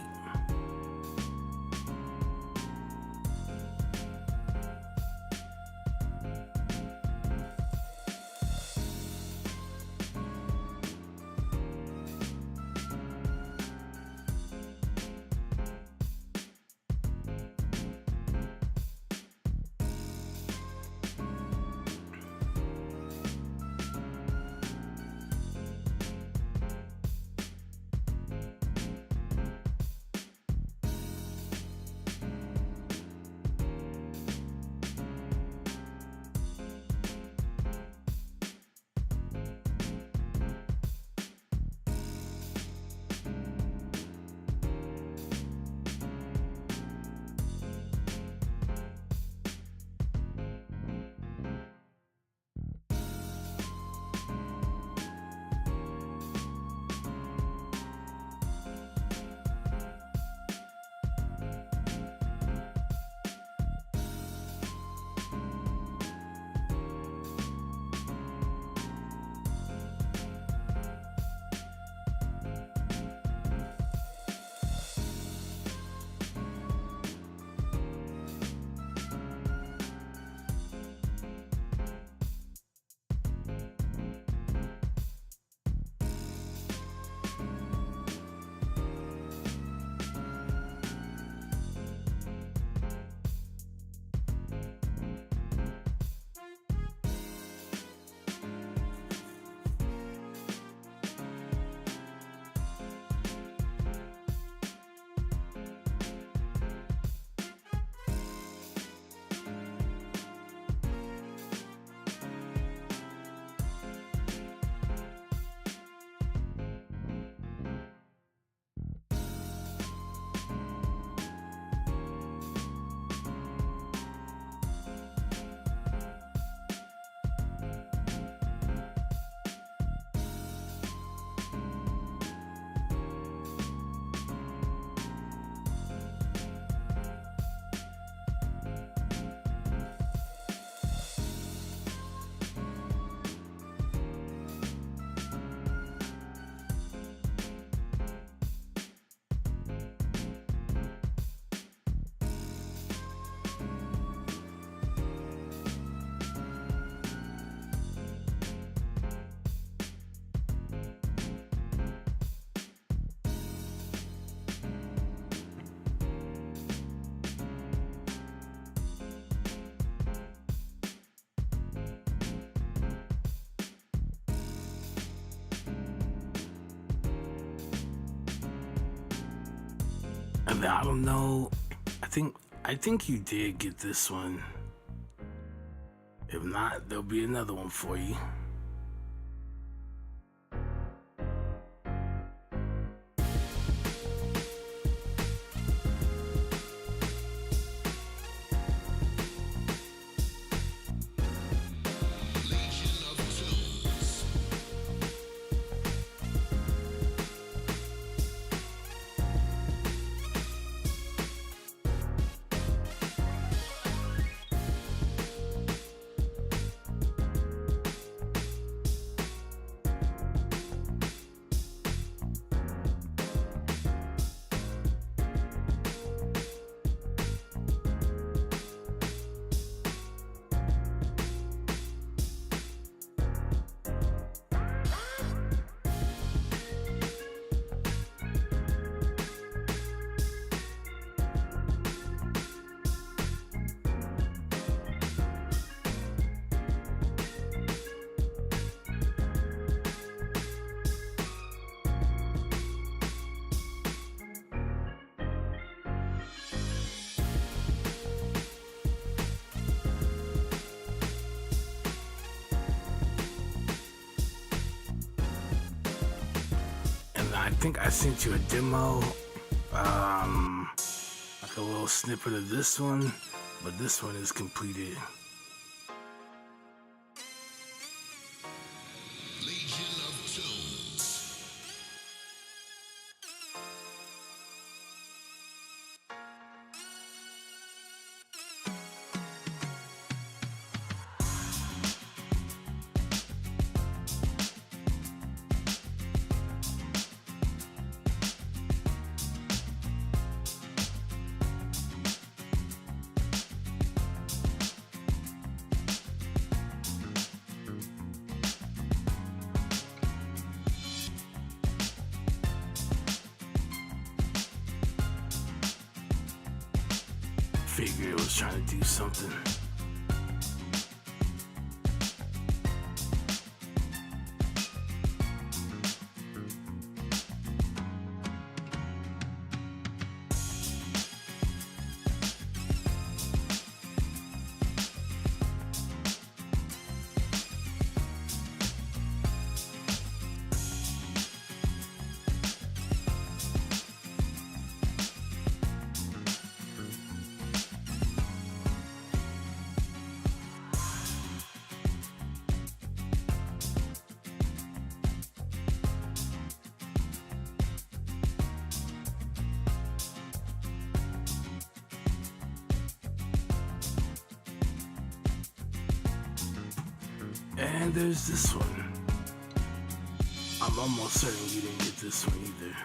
I mean, I don't know. I think you did get this one. If not, there'll be another one for you. I think I sent you a demo, like a little snippet of this one, but this one is completed. Figured it was trying to do something. And there's this one. I'm almost certain you didn't get this one either.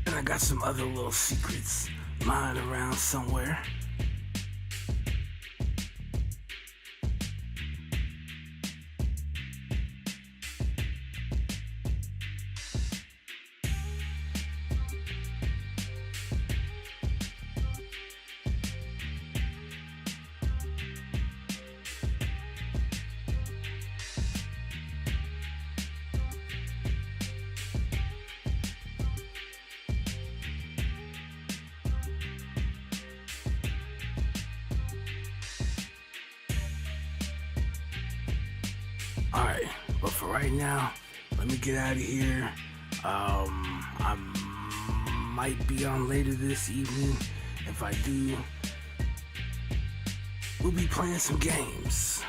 And I got some other little secrets lying around somewhere. Alright, but for right now, let me get out of here. I might be on later this evening. If I do, we'll be playing some games.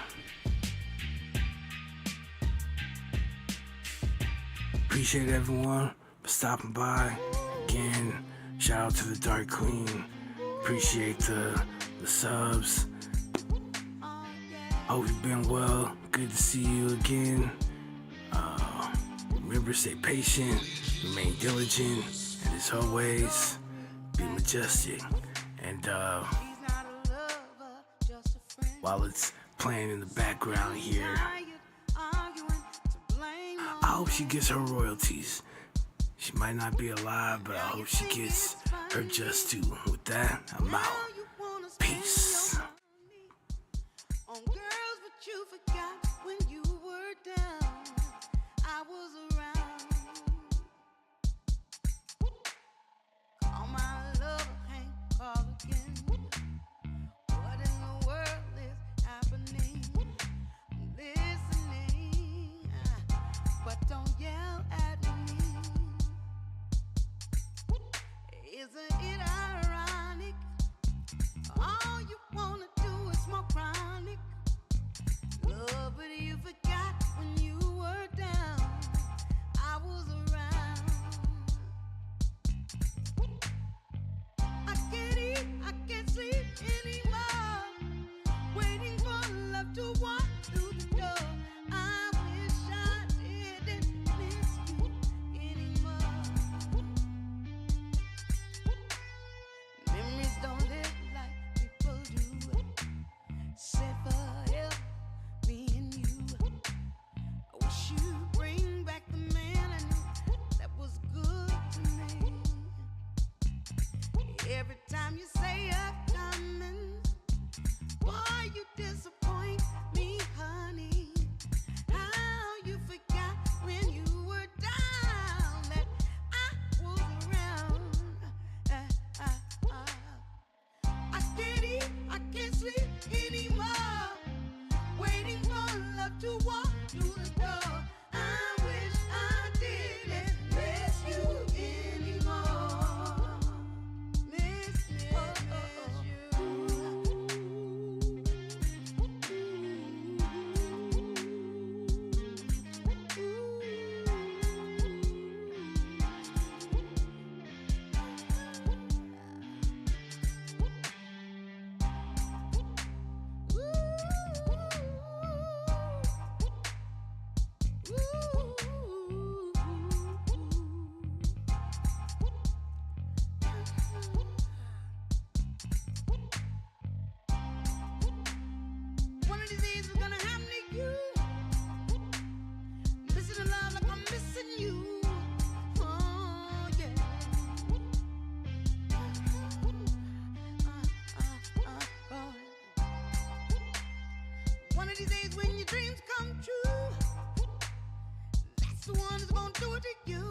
Appreciate everyone for stopping by. Again, shout out to the Dark Queen. Appreciate the subs. Hope you've been well. Good to see you again. remember, stay patient, remain diligent, and as always, be majestic. And while it's playing in the background here, I hope she gets her royalties. She might not be alive, but I hope she gets her just due. With that, I'm out. Peace. On girls, but you forgot when you were down. I was around. Call my lover, Hank, call again. What in the world is happening? I'm listening, but don't yell at me. Isn't it ironic? All you wanna do is more chronic love, but you forgot when you were down. I was around. I can't eat, I can't sleep anymore, waiting for love to walk through the door. I wish I didn't miss you anymore. Memories don't live like people do. Said forever, me and you. I wish you'd bring back the man I knew that was good to me. Every time you say you're coming, boy, you disappoint me, honey. How you forgot when you were down that I was around. I can't eat, I can't sleep anymore, waiting for love to walk through the door. I wish I didn't miss you anymore. Miss you. One of these days is gonna happen to you. Missing the love like I'm missing you. Oh, yeah. One of these days when your dreams come true, that's the one that's gonna do it to you.